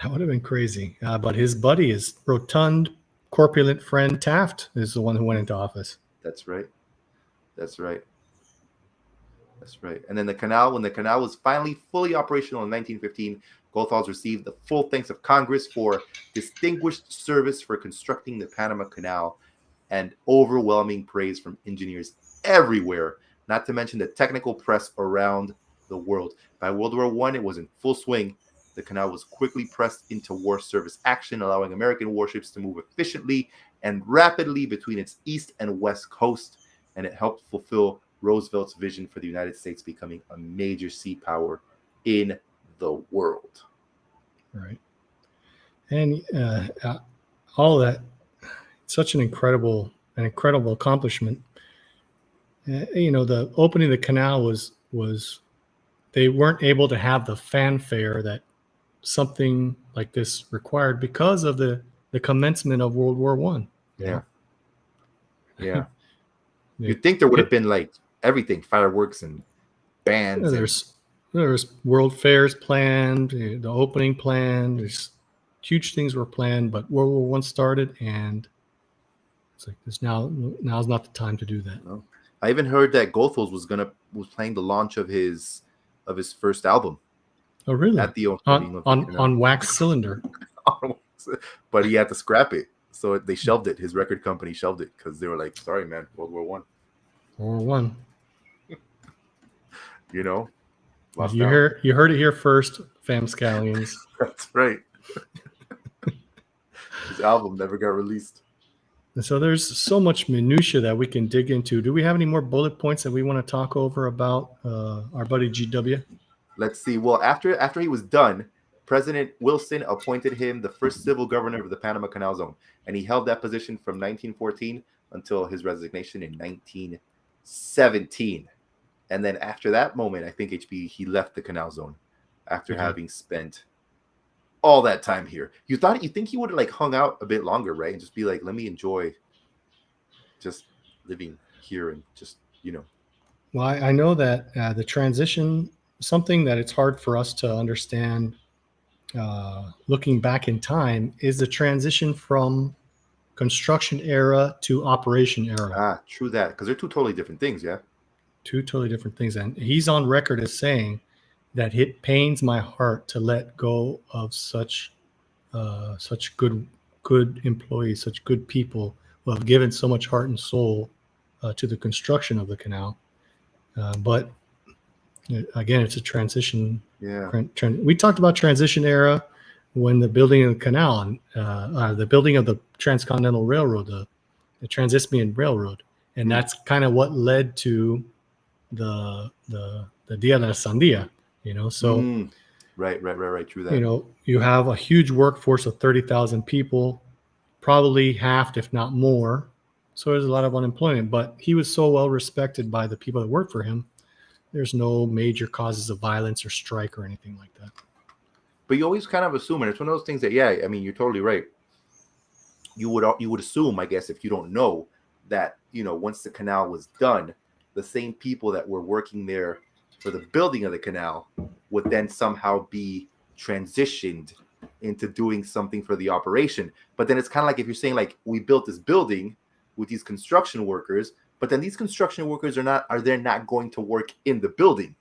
That would have been crazy. But his buddy, his rotund, corpulent friend Taft, is the one who went into office. That's right. And then when the canal was finally fully operational in 1915, Goethals received the full thanks of Congress for distinguished service for constructing the Panama Canal and overwhelming praise from engineers everywhere, not to mention the technical press around the world. By World War I, it was in full swing. The canal was quickly pressed into war service action, allowing American warships to move efficiently and rapidly between its east and west coast, and it helped fulfill Roosevelt's vision for the United States becoming a major sea power in the world. Right. And all of that, such an incredible accomplishment. The opening of the canal was they weren't able to have the fanfare that something like this required because of the commencement of World War I. Yeah. You'd think there would have been like everything, fireworks and bands. There's world fairs planned, the opening planned. There's huge things were planned, but World War I started, and it's like now's not the time to do that. No. I even heard that Goethals was playing the launch of his first album. Oh, really? At the on wax cylinder. But he had to scrap it, so they shelved it. His record company shelved it because they were like, "Sorry, man, World War I." World War I. You heard it here first, fam scallions. That's right. His album never got released. And so there's so much minutia that we can dig into. Do we have any more bullet points that we want to talk over about our buddy GW? Let's see. Well, after he was done, President Wilson appointed him the first civil governor of the Panama Canal Zone, and he held that position from 1914 until his resignation in 1917. And then after that moment, I think he left the Canal Zone after having spent all that time here. You think he would have like hung out a bit longer, right? And just be like, let me enjoy just living here and just, Well, I know that the transition, something that it's hard for us to understand looking back in time, is the transition from construction era to operation era. True that, because they're two totally different things, yeah? Two totally different things. And he's on record as saying that it pains my heart to let go of such good employees, such good people who have given so much heart and soul to the construction of the canal. But again, it's a transition. Yeah. We talked about transition era when the building of the canal and the building of the Transcontinental Railroad, the Trans-Isthmian Railroad, and that's kind of what led to the Dia de la Sandia. So Right. True that. You have a huge workforce of 30,000 people, probably half, if not more. So there's a lot of unemployment, but he was so well respected by the people that work for him. There's no major causes of violence or strike or anything like that. But you always kind of assume, and it's one of those things that, yeah, I mean, you're totally right. You would assume, I guess, if you don't know, that, once the canal was done, the same people that were working there for the building of the canal would then somehow be transitioned into doing something for the operation. But then it's kind of like if you're saying, like, we built this building with these construction workers, but then these construction workers are not going to work in the building.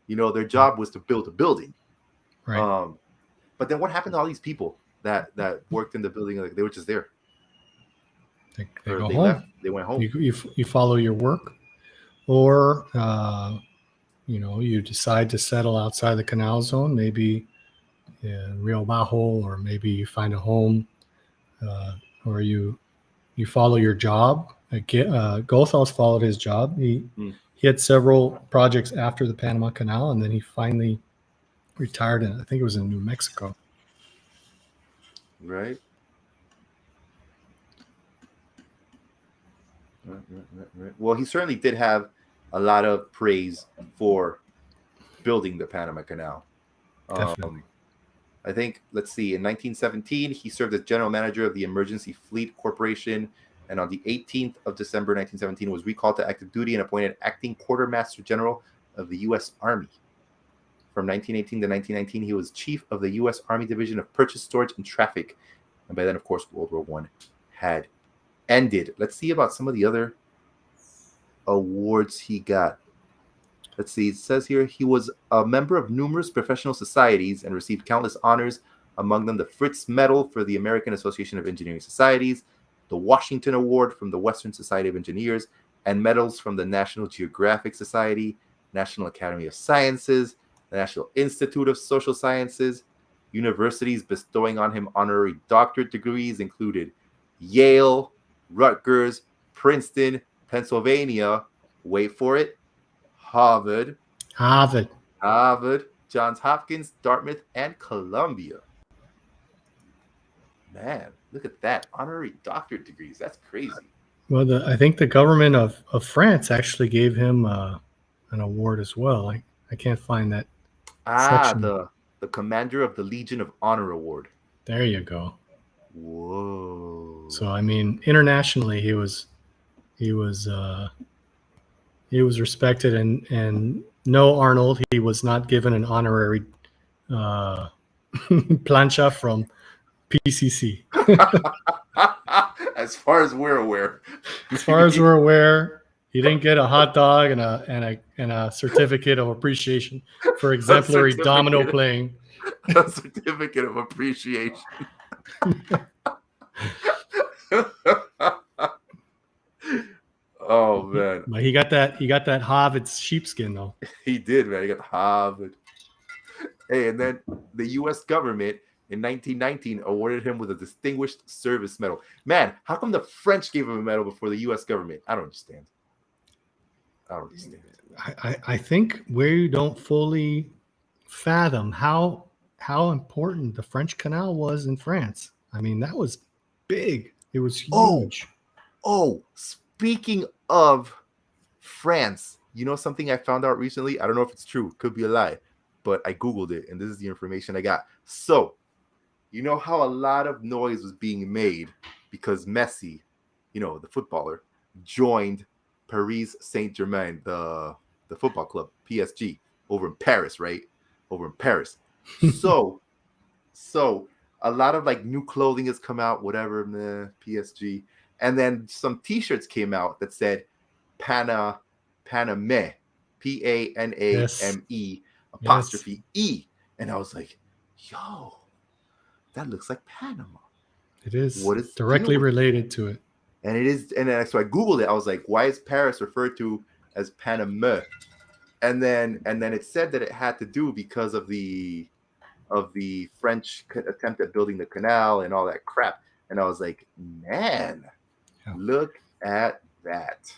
Their job was to build a building. Right. But then what happened to all these people that worked in the building? Like, they were just there. They go they home. left. They went home. You follow your work, or you decide to settle outside the canal zone, maybe Rio Bajo, or maybe you find a home, or you follow your job. Goethals followed his job. He had several projects after the Panama Canal, and then he finally retired I think it was in New Mexico. Right. Well, he certainly did have a lot of praise for building the Panama Canal. Definitely. I think, let's see, in 1917, he served as general manager of the Emergency Fleet Corporation, and on the 18th of December 1917 was recalled to active duty and appointed acting quartermaster general of the U.S. Army. From 1918 to 1919, he was chief of the U.S. Army Division of Purchase, Storage, and Traffic. And by then, of course, World War I had ended. Let's see about some of the other awards he got. Let's see. It says here he was a member of numerous professional societies and received countless honors, among them the Fritz Medal for the American Association of Engineering Societies, the Washington Award from the Western Society of Engineers, and medals from the National Geographic Society, National Academy of Sciences, the National Institute of Social Sciences. Universities bestowing on him honorary doctorate degrees included Yale, Rutgers, Princeton, Pennsylvania, wait for it, Harvard, Johns Hopkins, Dartmouth, and Columbia. Man, look at that. Honorary doctorate degrees. That's crazy. Well, I think the government of France actually gave him an award as well. I can't find that section. The Commander of the Legion of Honor Award. There you go. Whoa. So, I mean, internationally, he was respected, and no, Arnold, he was not given an honorary plancha from PCC. As far as we're aware. He didn't get a hot dog and a certificate of appreciation for exemplary domino playing. A certificate of appreciation. Oh man! But he got that Harvard sheepskin though. He did, man. He got Harvard. Hey, and then the U.S. government in 1919 awarded him with a Distinguished Service Medal. Man, how come the French gave him a medal before the U.S. government? I don't understand. I think we don't fully fathom how important the French Canal was in France. I mean, that was big. It was huge. Oh, speaking of France, you know something I found out recently? I don't know if it's true. Could be a lie. But I Googled it, and this is the information I got. So, you know how a lot of noise was being made because Messi, the footballer, joined Paris Saint-Germain, the football club, PSG, over in Paris, right? Over in Paris. So a lot of like new clothing has come out, whatever, PSG. And then some t-shirts came out that said Panamá, Paname, P-A-N-A-M-E, apostrophe E. And I was like, yo, that looks like Panama. It is. What is directly related to it? And it is. And then so I Googled it. I was like, why is Paris referred to as Panama? And then it said that it had to do because of the French attempt at building the canal and all that crap. And I was like, man, look at that.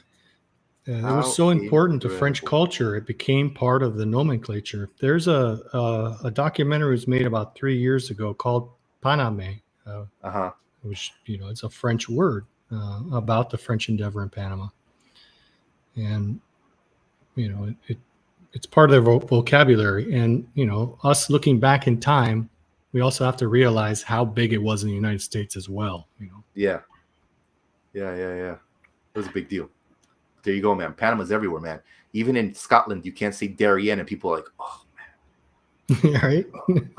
It How was so important to French incredible. culture. It became part of the nomenclature. There's a documentary was made about 3 years ago called Panamá, Uh-huh. which, it's a French word about the French endeavor in Panama. And, it's part of their vocabulary. And, us looking back in time, we also have to realize how big it was in the United States as well. Yeah. It was a big deal. There you go, man. Panama's everywhere, man. Even in Scotland, you can't say Darien, and people are like, oh, Right? man.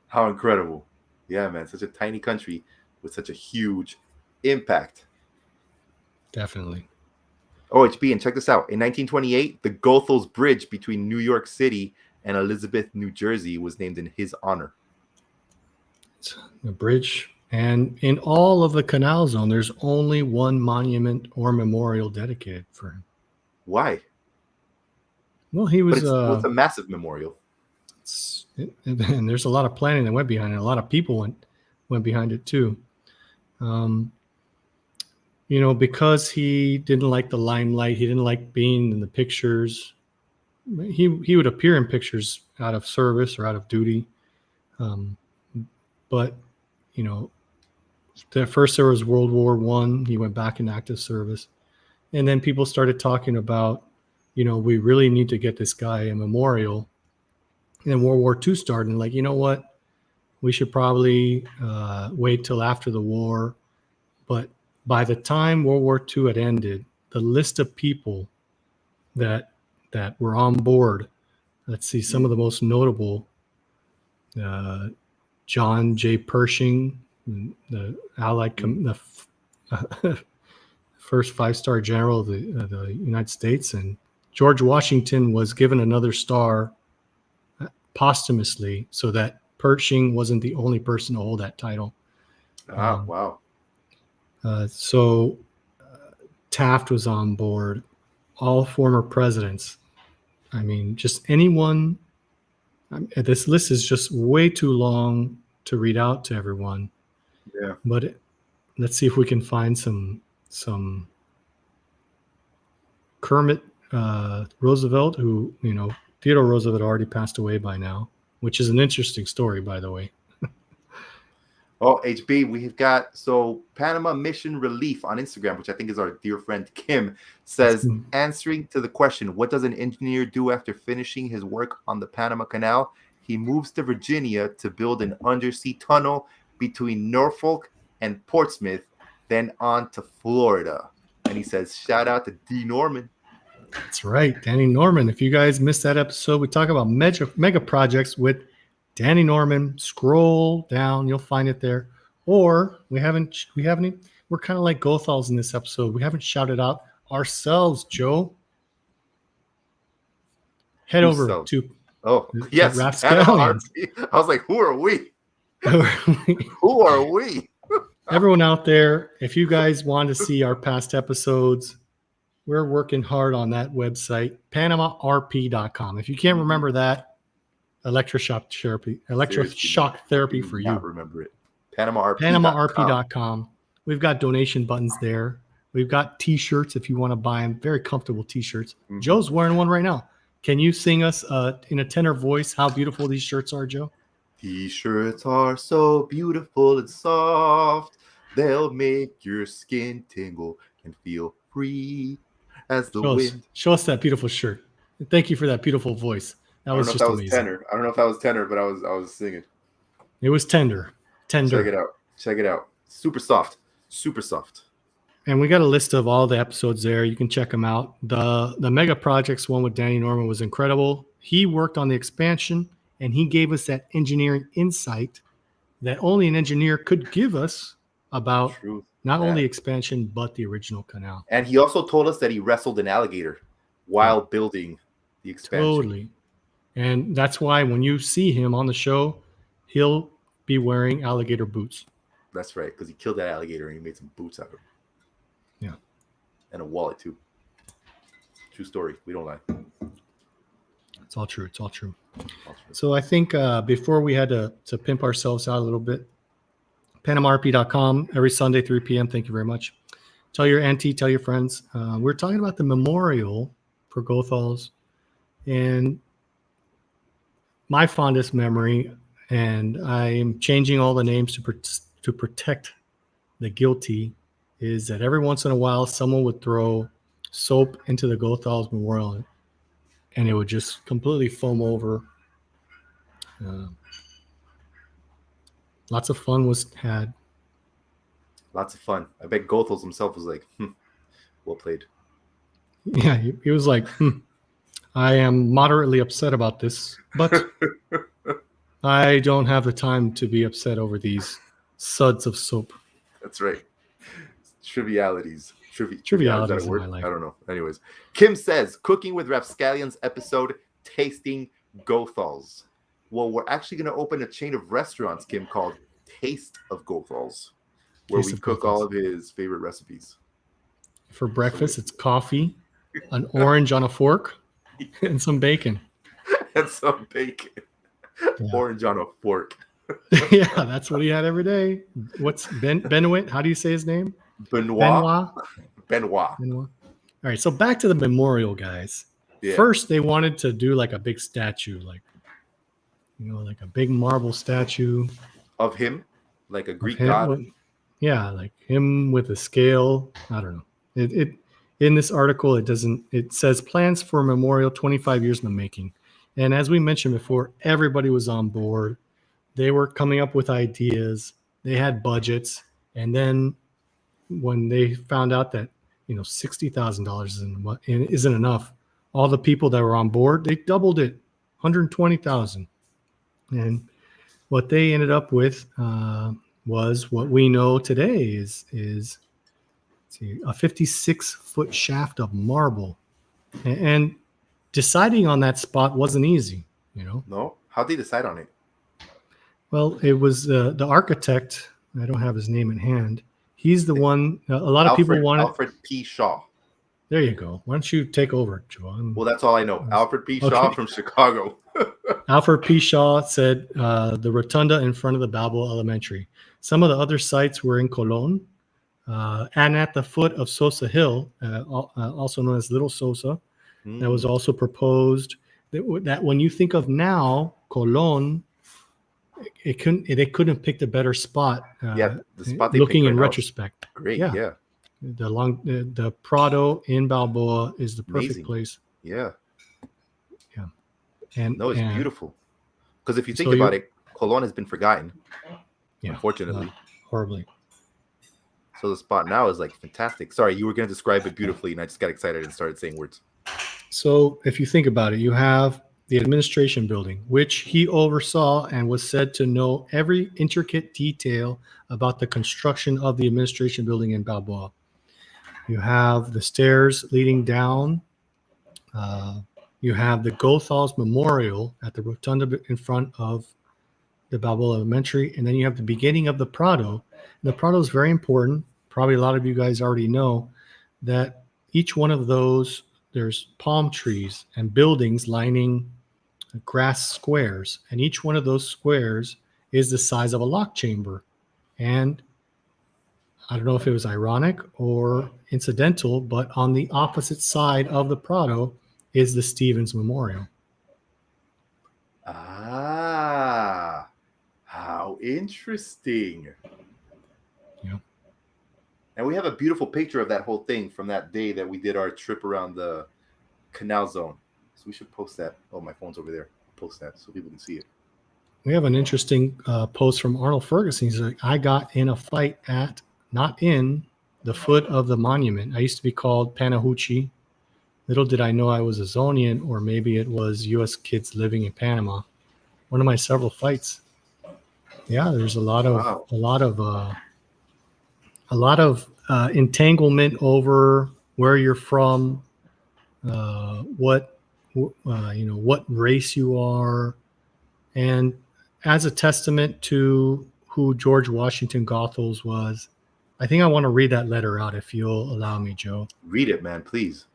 How incredible. Yeah, man. Such a tiny country with such a huge impact. Definitely. OHB, and check this out. In 1928, the Goethals Bridge between New York City and Elizabeth, New Jersey was named in his honor. It's a bridge. And in all of the canal zone, there's only one monument or memorial dedicated for him. Why? Well, he was. It's a massive memorial. And there's a lot of planning that went behind it. A lot of people went behind it too. Because he didn't like the limelight, he didn't like being in the pictures. He would appear in pictures out of service or out of duty. But first there was World War I. He went back in active service. And then people started talking about, we really need to get this guy a memorial. And then World War II started. And like, you know what? We should probably wait till after the war. But by the time World War II had ended, the list of people that were on board, let's see, some of the most notable, John J. Pershing, the Allied, the first 5-star general of the United States, and George Washington was given another star posthumously, so that Pershing wasn't the only person to hold that title. Wow. So Taft was on board, all former presidents. I mean, just anyone. This list is just way too long to read out to everyone. Yeah. But let's see if we can find some Kermit Roosevelt, who, Theodore Roosevelt already passed away by now, which is an interesting story, by the way. Oh, HB, we've got Panama Mission Relief on Instagram, which I think is our dear friend Kim, says, answering to the question, what does an engineer do after finishing his work on the Panama Canal? He moves to Virginia to build an undersea tunnel between Norfolk and Portsmouth, then on to Florida. And he says, shout out to D. Norman. That's right, Danny Norman. If you guys missed that episode, we talk about mega projects with Danny Norman. Scroll down, you'll find it there. Or we're kind of like Goethals in this episode. We haven't shouted out ourselves, Joe. Head over to yes, Rapscallions. I was like, who are we? Who are we? Everyone out there, if you guys want to see our past episodes, we're working hard on that website, PanamaRP.com. If you can't remember that, electroshock therapy for you. Not remember it. PanamaRP.com. PanamaRP.com. We've got donation buttons there. We've got T-shirts if you want to buy them. Very comfortable T-shirts. Mm-hmm. Joe's wearing one right now. Can you sing us in a tenor voice how beautiful these shirts are, Joe? T-shirts are so beautiful and soft. They'll make your skin tingle and feel free as the wind. Show us that beautiful shirt. Thank you for that beautiful voice. That was just amazing. Tenor. I don't know if that was tenor, but I was singing. It was tender. Check it out. Super soft. And we got a list of all the episodes there. You can check them out. The mega projects one with Danny Norman was incredible. He worked on the expansion, and he gave us that engineering insight that only an engineer could give us about not only expansion, but the original canal. And he also told us that he wrestled an alligator while building the expansion. Totally. And that's why when you see him on the show, he'll be wearing alligator boots. That's right, because he killed that alligator and he made some boots out of it. Yeah. And a wallet, too. True story. We don't lie. It's all true. So I think before we had to pimp ourselves out a little bit, PanamaRP.com every Sunday, 3 p.m. Thank you very much. Tell your auntie, tell your friends. We're talking about the memorial for Goethals, and my fondest memory, and I'm changing all the names to protect the guilty, is that every once in a while someone would throw soap into the Goethals memorial, and it would just completely foam over. Lots of fun was had. Lots of fun. I bet Goethals himself was like, well played. Yeah, he was like, I am moderately upset about this, but I don't have the time to be upset over these suds of soap. That's right. Trivialities. Trivialities Is that a in word? my life. I don't know. Anyways, Kim says, cooking with Rapscallions episode, tasting Goethals. Well, we're actually going to open a chain of restaurants, Kim, called Taste of Goethals, where Taste we of cook Goethals. all of his favorite recipes. For breakfast, it's coffee, an orange on a fork, and some bacon. And some bacon. Yeah. Orange on a fork. Yeah, that's what he had every day. What's Benoit? How do you say his name? Benoit. Benoit. All right, so back to the memorial, guys. Yeah. First, they wanted to do like a big statue, like like a big marble statue Of him, like a Greek him. god. Yeah, like him with a scale. I don't know. It in this article it says plans for a memorial 25 years in the making. And as we mentioned before, everybody was on board. They were coming up with ideas. They had budgets. And then when they found out that, $60,000 isn't enough, all the people that were on board, they doubled it, 120,000. And what they ended up with was what we know today is a 56-foot shaft of marble. And deciding on that spot wasn't easy, No? How'd they decide on it? Well, it was the architect. I don't have his name in hand. He's the one. A lot of people wanted. Alfred P. Shaw. There you go. Why don't you take over, Joe? Well, that's all I know. Alfred P. Shaw from Chicago. Alfred P. Shaw said the rotunda in front of the Balboa Elementary. Some of the other sites were in Colon and at the foot of Sosa Hill, also known as Little Sosa. That was also proposed. That when you think of now, Colon, they couldn't have picked a better spot. The spot they looking picked in right now retrospect. Great, yeah. The Prado in Balboa is the perfect Amazing. place. Yeah. And no, it's beautiful. Because if you think So about it, Colon has been forgotten. Yeah, unfortunately. Horribly. So the spot now is like fantastic. Sorry, you were going to describe it beautifully, and I just got excited and started saying words. So if you think about it, you have the administration building, which he oversaw and was said to know every intricate detail about the construction of the administration building in Balboa. You have the stairs leading down. You have the Goethals Memorial at the rotunda in front of the Balboa Elementary. And then you have the beginning of the Prado. And the Prado is very important. Probably a lot of you guys already know that each one of those, there's palm trees and buildings lining grass squares. And each one of those squares is the size of a lock chamber. And I don't know if it was ironic or incidental, but on the opposite side of the Prado is the Stevens Memorial. Ah, how interesting. Yeah. And we have a beautiful picture of that whole thing from that day that we did our trip around the canal zone. So we should post that. Oh, my phone's over there. Post that so people can see it. We have an interesting post from Arnold Ferguson. He's like, I got in a fight not in the foot of the monument. I used to be called Panahuchi. Little did I know I was a Zonian, or maybe it was U.S. kids living in Panama. One of my several fights. Yeah, there's a lot of entanglement over where you're from, what race you are, and as a testament to who George Washington Goethals was, I think I want to read that letter out if you'll allow me, Joe. Read it, man, please.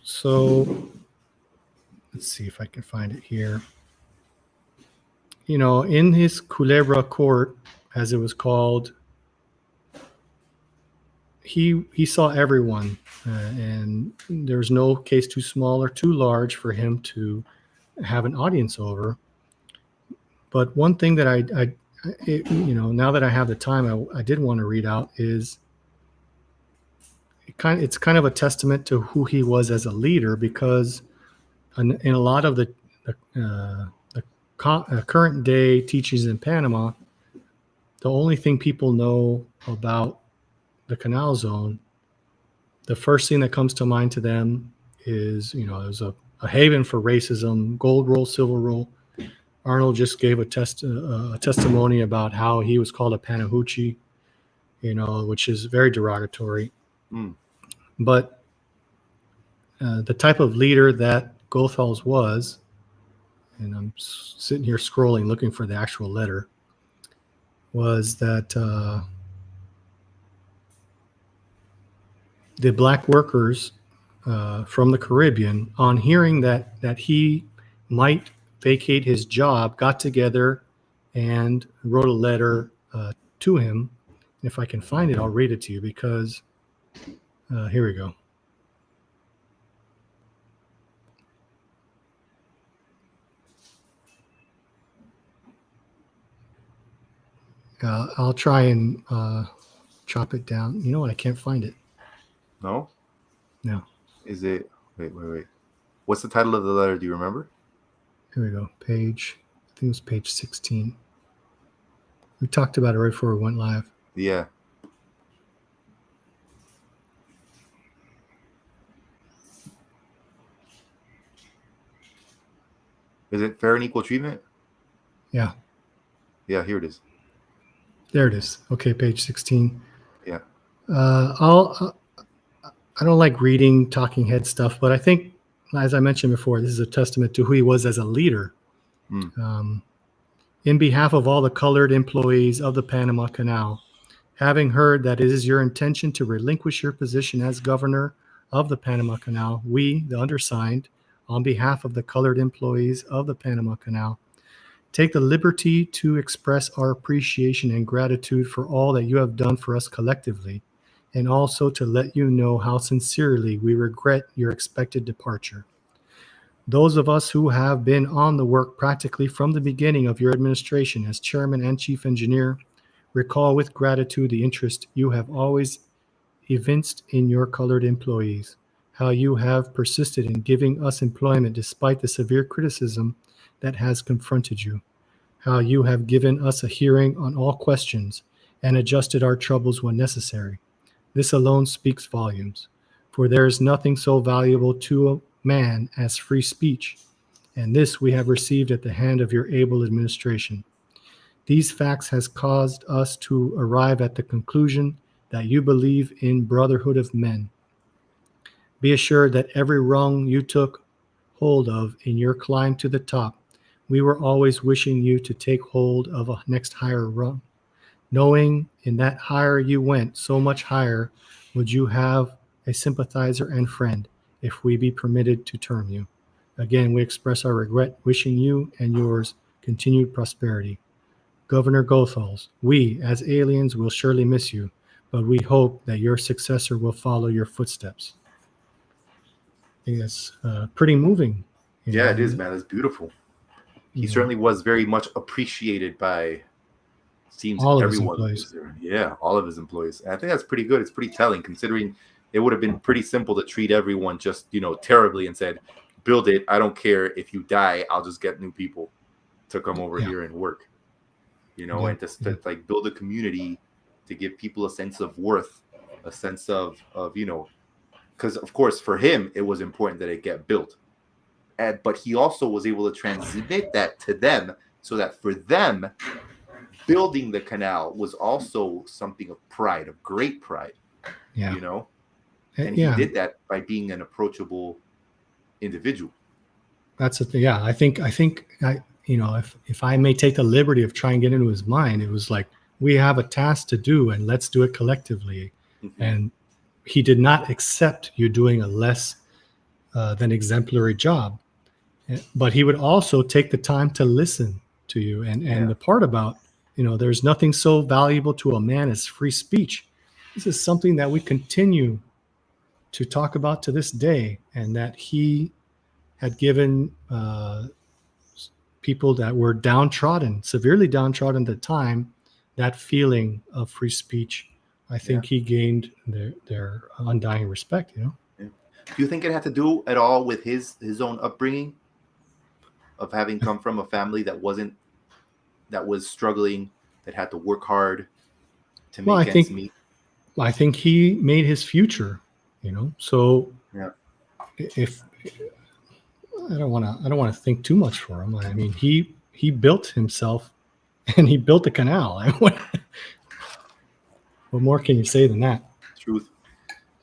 So let's see if I can find it here. In his Culebra court, as it was called, he saw everyone, and there's no case too small or too large for him to have an audience over. But one thing that now that I have the time, I did want to read out is it's kind of a testament to who he was as a leader, because in a lot of the current day teachings in Panama, the only thing people know about the canal zone, the first thing that comes to mind to them is, it was a haven for racism, gold roll, silver roll. Arnold just gave a testimony about how he was called a Panahuchi, which is very derogatory. But the type of leader that Goethals was, and I'm sitting here scrolling looking for the actual letter, was that the black workers from the Caribbean, on hearing that he might vacate his job, got together and wrote a letter to him. If I can find it, I'll read it to you, because here we go. I'll try and chop it down. You know what? I can't find it. No? No. Is it? Wait. What's the title of the letter? Do you remember? Here we go. I think it was page 16. We talked about it right before we went live. Yeah. Is it fair and equal treatment? Yeah. Yeah, here it is. There it is. Okay, page 16. Yeah. I don't like reading talking head stuff, but I think, as I mentioned before, this is a testament to who he was as a leader. In behalf of all the colored employees of the Panama Canal, having heard that it is your intention to relinquish your position as governor of the Panama Canal, we, the undersigned, on behalf of the colored employees of the Panama Canal, take the liberty to express our appreciation and gratitude for all that you have done for us collectively, and also to let you know how sincerely we regret your expected departure. Those of us who have been on the work practically from the beginning of your administration as chairman and chief engineer recall with gratitude the interest you have always evinced in your colored employees, how you have persisted in giving us employment despite the severe criticism that has confronted you, how you have given us a hearing on all questions and adjusted our troubles when necessary. This alone speaks volumes, for there is nothing so valuable to a man as free speech, and this we have received at the hand of your able administration. These facts has caused us to arrive at the conclusion that you believe in brotherhood of men. Be assured that every rung you took hold of in your climb to the top, we were always wishing you to take hold of a next higher rung. Knowing in that higher you went, so much higher would you have a sympathizer and friend, if we be permitted to term you. Again, we express our regret, wishing you and yours continued prosperity. Governor Goethals, we, as aliens, will surely miss you, but we hope that your successor will follow your footsteps. I think that's pretty moving. Yeah, it is, man. It's beautiful. He certainly was very much appreciated by, seems all everyone. Of his employees. Yeah, all of his employees. And I think that's pretty good. It's pretty telling, considering it would have been pretty simple to treat everyone just, terribly and said, build it. I don't care if you die. I'll just get new people to come over here and work, and to like build a community, to give people a sense of worth, a sense of because of course for him, it was important that it get built. But he also was able to transmit that to them, so that for them, building the canal was also something of pride, of great pride, and he did that by being an approachable individual. That's the thing. Yeah, I think if I may take the liberty of trying to get into his mind, it was like, we have a task to do and let's do it collectively. Mm-hmm. And he did not accept you doing a less than exemplary job, but he would also take the time to listen to you. And the part about, there's nothing so valuable to a man as free speech. this is something that we continue to talk about to this day, and that he had given people that were downtrodden, severely downtrodden at the time, that feeling of free speech. I think he gained their undying respect, you know? Yeah. Do you think it had to do at all with his own upbringing of having come from a family that was struggling, that had to work hard to make ends meet? I think he made his future, you know? So if I don't want to think too much for him. I mean, he built himself and he built the canal. What more can you say than that? Truth.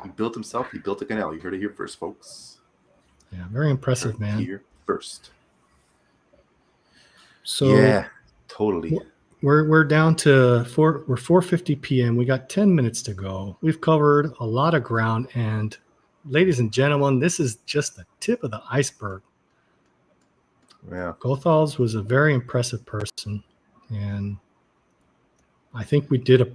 He built himself. He built the canal. You heard it here first, folks. Yeah, very impressive, man. Here first. So yeah, totally. We're down to 4:50 p.m. We got 10 minutes to go. We've covered a lot of ground, and ladies and gentlemen, this is just the tip of the iceberg. Yeah, Goethals was a very impressive person, and I think we did a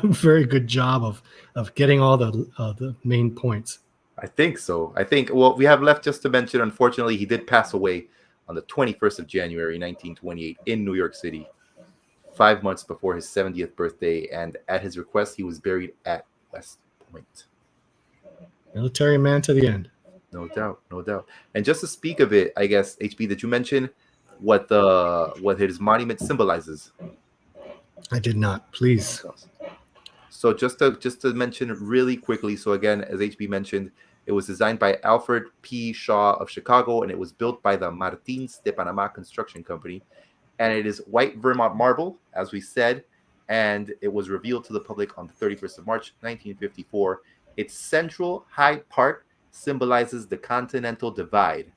very good job of getting all the main points. I think so. Well, we have left just to mention, unfortunately, he did pass away on the 21st of January, 1928 in New York City, 5 months before his 70th birthday. And at his request, he was buried at West Point. Military man to the end. No doubt, no doubt. And just to speak of it, I guess, HB, did you mention what his monument symbolizes? I did not. Please. So just to mention really quickly. So again, as HB mentioned, it was designed by Alfred P. Shaw of Chicago, and it was built by the Martins de Panama Construction Company. And it is white Vermont marble, as we said, and it was revealed to the public on the 31st of March, 1954. Its central high part symbolizes the Continental Divide,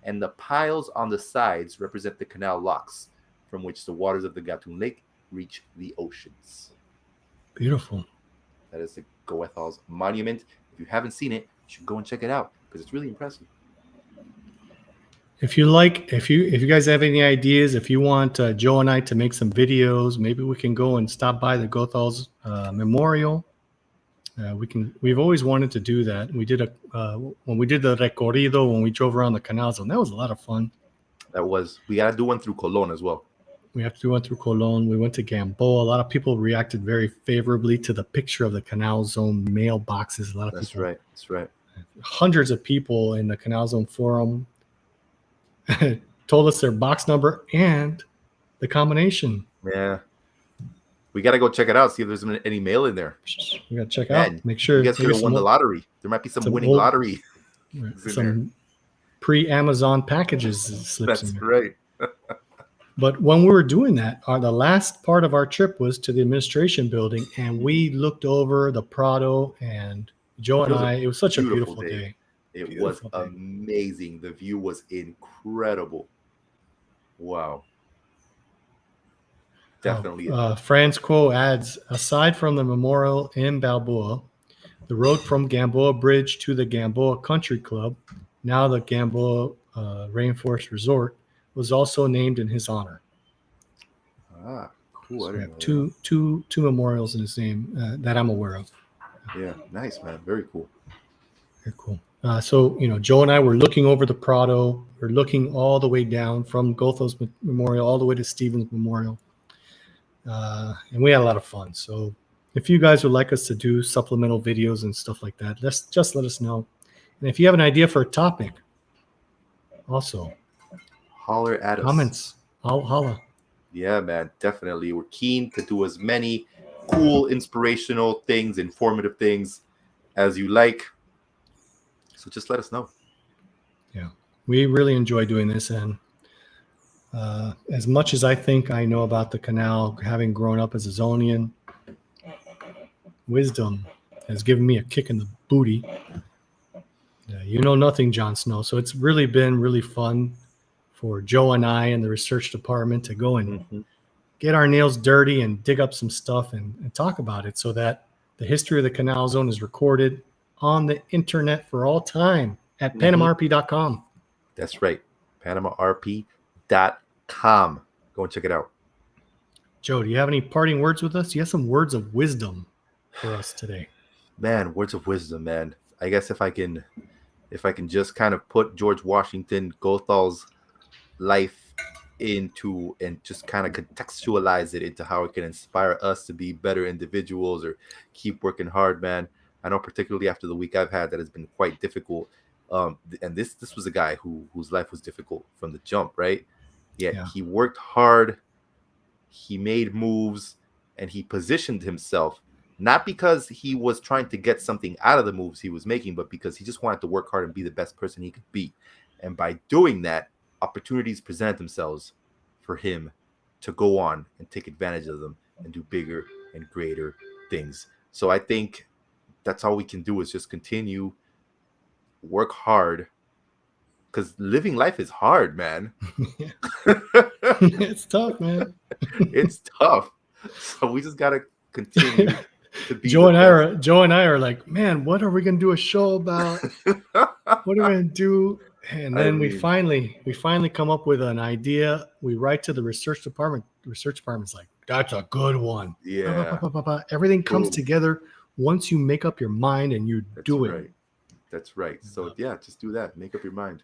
and the piles on the sides represent the canal locks from which the waters of the Gatun Lake reach the oceans. Beautiful. That is the Goethals monument. If you haven't seen it, you should go and check it out because it's really impressive. If you guys have any ideas, if you want Joe and I to make some videos, maybe we can go and stop by the Goethals Memorial. We've always wanted to do that. We did when we did the recorrido, when we drove around the canal zone, that was a lot of fun. We got to do one through Colón as well. We have to do one through Colón. We went to Gamboa. A lot of people reacted very favorably to the picture of the canal zone mailboxes. That's right. Hundreds of people in the canal zone forum told us their box number and the combination. Yeah. We got to go check it out, see if there's any mail in there. We got to check out, make sure. You guys could have won the lottery. There might be some winning lottery. Some pre-Amazon packages slips in there. Right. But when we were doing that, the last part of our trip was to the administration building, and we looked over the Prado, and Joe and I, it was such a beautiful day. It was amazing. The view was incredible. Wow. Definitely. Franz Quo adds, aside from the memorial in Balboa, the road from Gamboa Bridge to the Gamboa Country Club, now the Gamboa Rainforest Resort, was also named in his honor. Ah, cool. So we have two memorials in his name that I'm aware of. Yeah, nice, man. Very cool. Very cool. So, Joe and I were looking over the Prado. We're looking all the way down from Goethals Memorial all the way to Stevens Memorial. And we had a lot of fun. So if you guys would like us to do supplemental videos and stuff like that, just let us know. And if you have an idea for a topic, also holler at us. Comments. I'll holla. Yeah, man, definitely. We're keen to do as many cool, inspirational things, informative things as you like. So just let us know. Yeah, we really enjoy doing this. And as much as I think I know about the canal, having grown up as a Zonian, wisdom has given me a kick in the booty. You know nothing, Jon Snow. So it's really been really fun for Joe and I and the research department to go and get our nails dirty and dig up some stuff and talk about it so that the history of the canal zone is recorded on the internet for all time at PanamaRP.com. That's right. PanamaRP.com. Go and check it out. Joe, do you have any parting words with us? Do you have some words of wisdom? for us today? Man, words of wisdom, man. I guess if I can just kind of put George Washington Goethals' life into and just kind of contextualize it into how it can inspire us to be better individuals or keep working hard, man. I know particularly after the week I've had that has been quite difficult. And this was a guy whose life was difficult from the jump, right? Yet he worked hard, he made moves, and he positioned himself, not because he was trying to get something out of the moves he was making, but because he just wanted to work hard and be the best person he could be. And by doing that, opportunities present themselves for him to go on and take advantage of them and do bigger and greater things. So I think that's all we can do is just continue, work hard, because living life is hard, man. It's tough, man. It's tough. So we just got to continue. Joe and I are like, man, what are we gonna do a show about? What are we gonna do? And then we finally come up with an idea. We write to the research department. The research department's like, that's a good one. Yeah. Everything comes together once you make up your mind and you do it. Right. That's right. So yeah, just do that. Make up your mind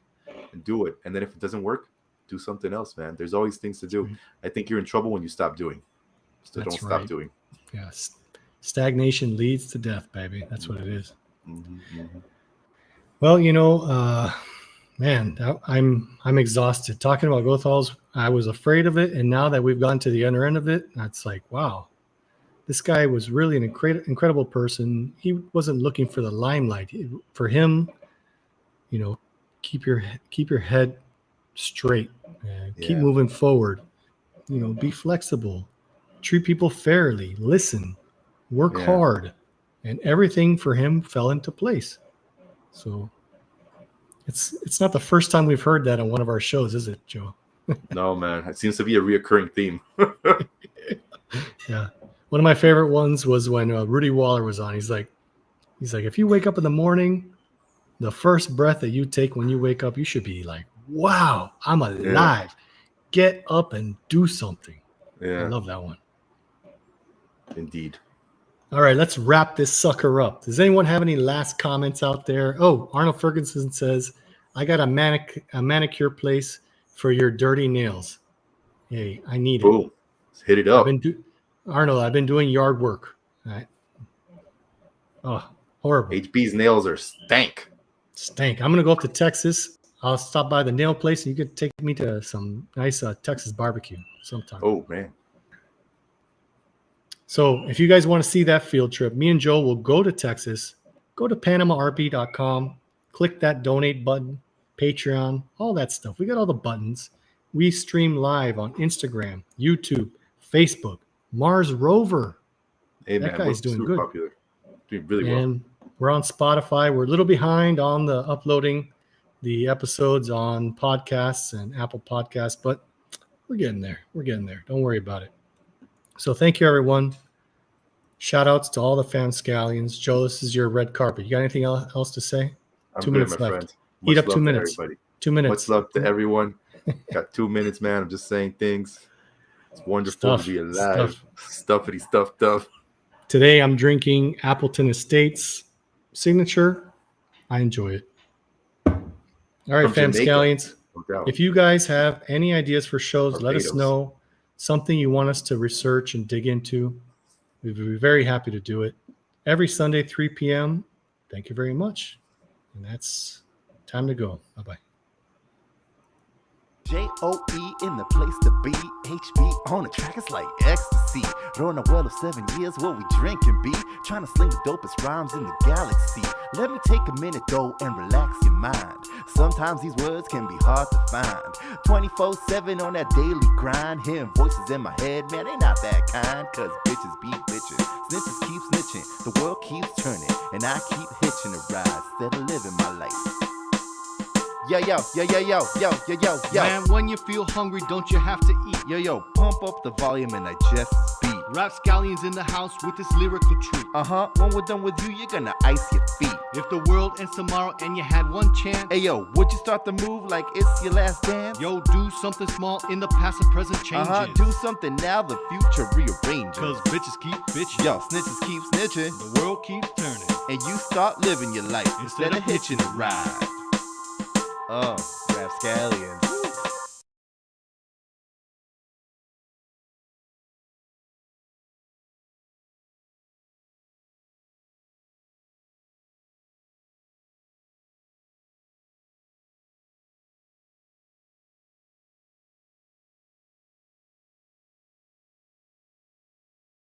and do it. And then if it doesn't work, do something else, man. There's always things to do. Right. I think you're in trouble when you stop doing. So don't stop doing. Yes. Stagnation leads to death, baby. That's what it is. Mm-hmm. Well, man, I'm exhausted. Talking about Goethals, I was afraid of it. And now that we've gotten to the other end of it, it's like, wow, this guy was really an incredible person. He wasn't looking for the limelight. For him, keep your head straight. Keep moving forward. Be flexible. Treat people fairly. Listen. Work hard. And everything for him fell into place. So it's not the first time we've heard that on one of our shows, is it, Joe? No, man. It seems to be a reoccurring theme. Yeah. One of my favorite ones was when Rudy Waller was on. He's like, if you wake up in the morning, the first breath that you take when you wake up, you should be like, wow, I'm alive. Get up and do something. Yeah. I love that one. Indeed. All right, let's wrap this sucker up. Does anyone have any last comments out there? Oh, Arnold Ferguson says, I got a manicure place for your dirty nails. Hey, I need it. Boom. Let's hit it up. Arnold, I've been doing yard work. All right. Oh, horrible. HB's nails are stank. I'm going to go up to Texas. I'll stop by the nail place and you could take me to some nice Texas barbecue sometime. Oh, man. So if you guys want to see that field trip, me and Joe will go to Texas, go to PanamaRP.com, click that donate button, Patreon, all that stuff. We got all the buttons. We stream live on Instagram, YouTube, Facebook, Mars Rover. Hey, that man, guy's doing good. Popular. Doing really well. And we're on Spotify. We're a little behind on the uploading the episodes on podcasts and Apple Podcasts, but we're getting there. Don't worry about it. So thank you, everyone. Shout outs to all the fam scallions. Joe, this is your red carpet. You got anything else to say? I'm 2 good, minutes my left. friend. Eat up 2 minutes. Everybody. 2 minutes. Much love to everyone. Got 2 minutes, man. I'm just saying things. It's wonderful to be alive. Stuffity stuff. Today I'm drinking Appleton Estates signature. I enjoy it. All right, From fam Jamaica, scallions. no doubt. If you guys have any ideas for shows, let Barbados. us know. Something you want us to research and dig into. We'd be very happy to do it. Every Sunday, 3 p.m. Thank you very much. And that's time to go. Bye-bye. J-O-E in the place to be. HB on the track, it's like ecstasy. Rolling a well of 7 years, what we drink and be. Trying to sling the dopest rhymes in the galaxy. Let me take a minute though and relax your mind. Sometimes these words can be hard to find. 24/7 on that daily grind. Hearing voices in my head, man, they not that kind. Cause bitches be bitching, snitches keep snitching. The world keeps turning, and I keep hitching a ride. Instead of living my life. Yo. Man, when you feel hungry, don't you have to eat? Yo, pump up the volume and digest this beat. Rap scallions in the house with this lyrical treat. When we're done with you, you're gonna ice your feet. If the world ends tomorrow and you had one chance, Hey yo, would you start the move like it's your last dance? yo, do something small in the past and present changes. Do something now, the future rearranges. Cause bitches keep bitching. Yo, snitches keep snitching. The world keeps turning. And you start living your life instead of hitching a ride. Rapscallions.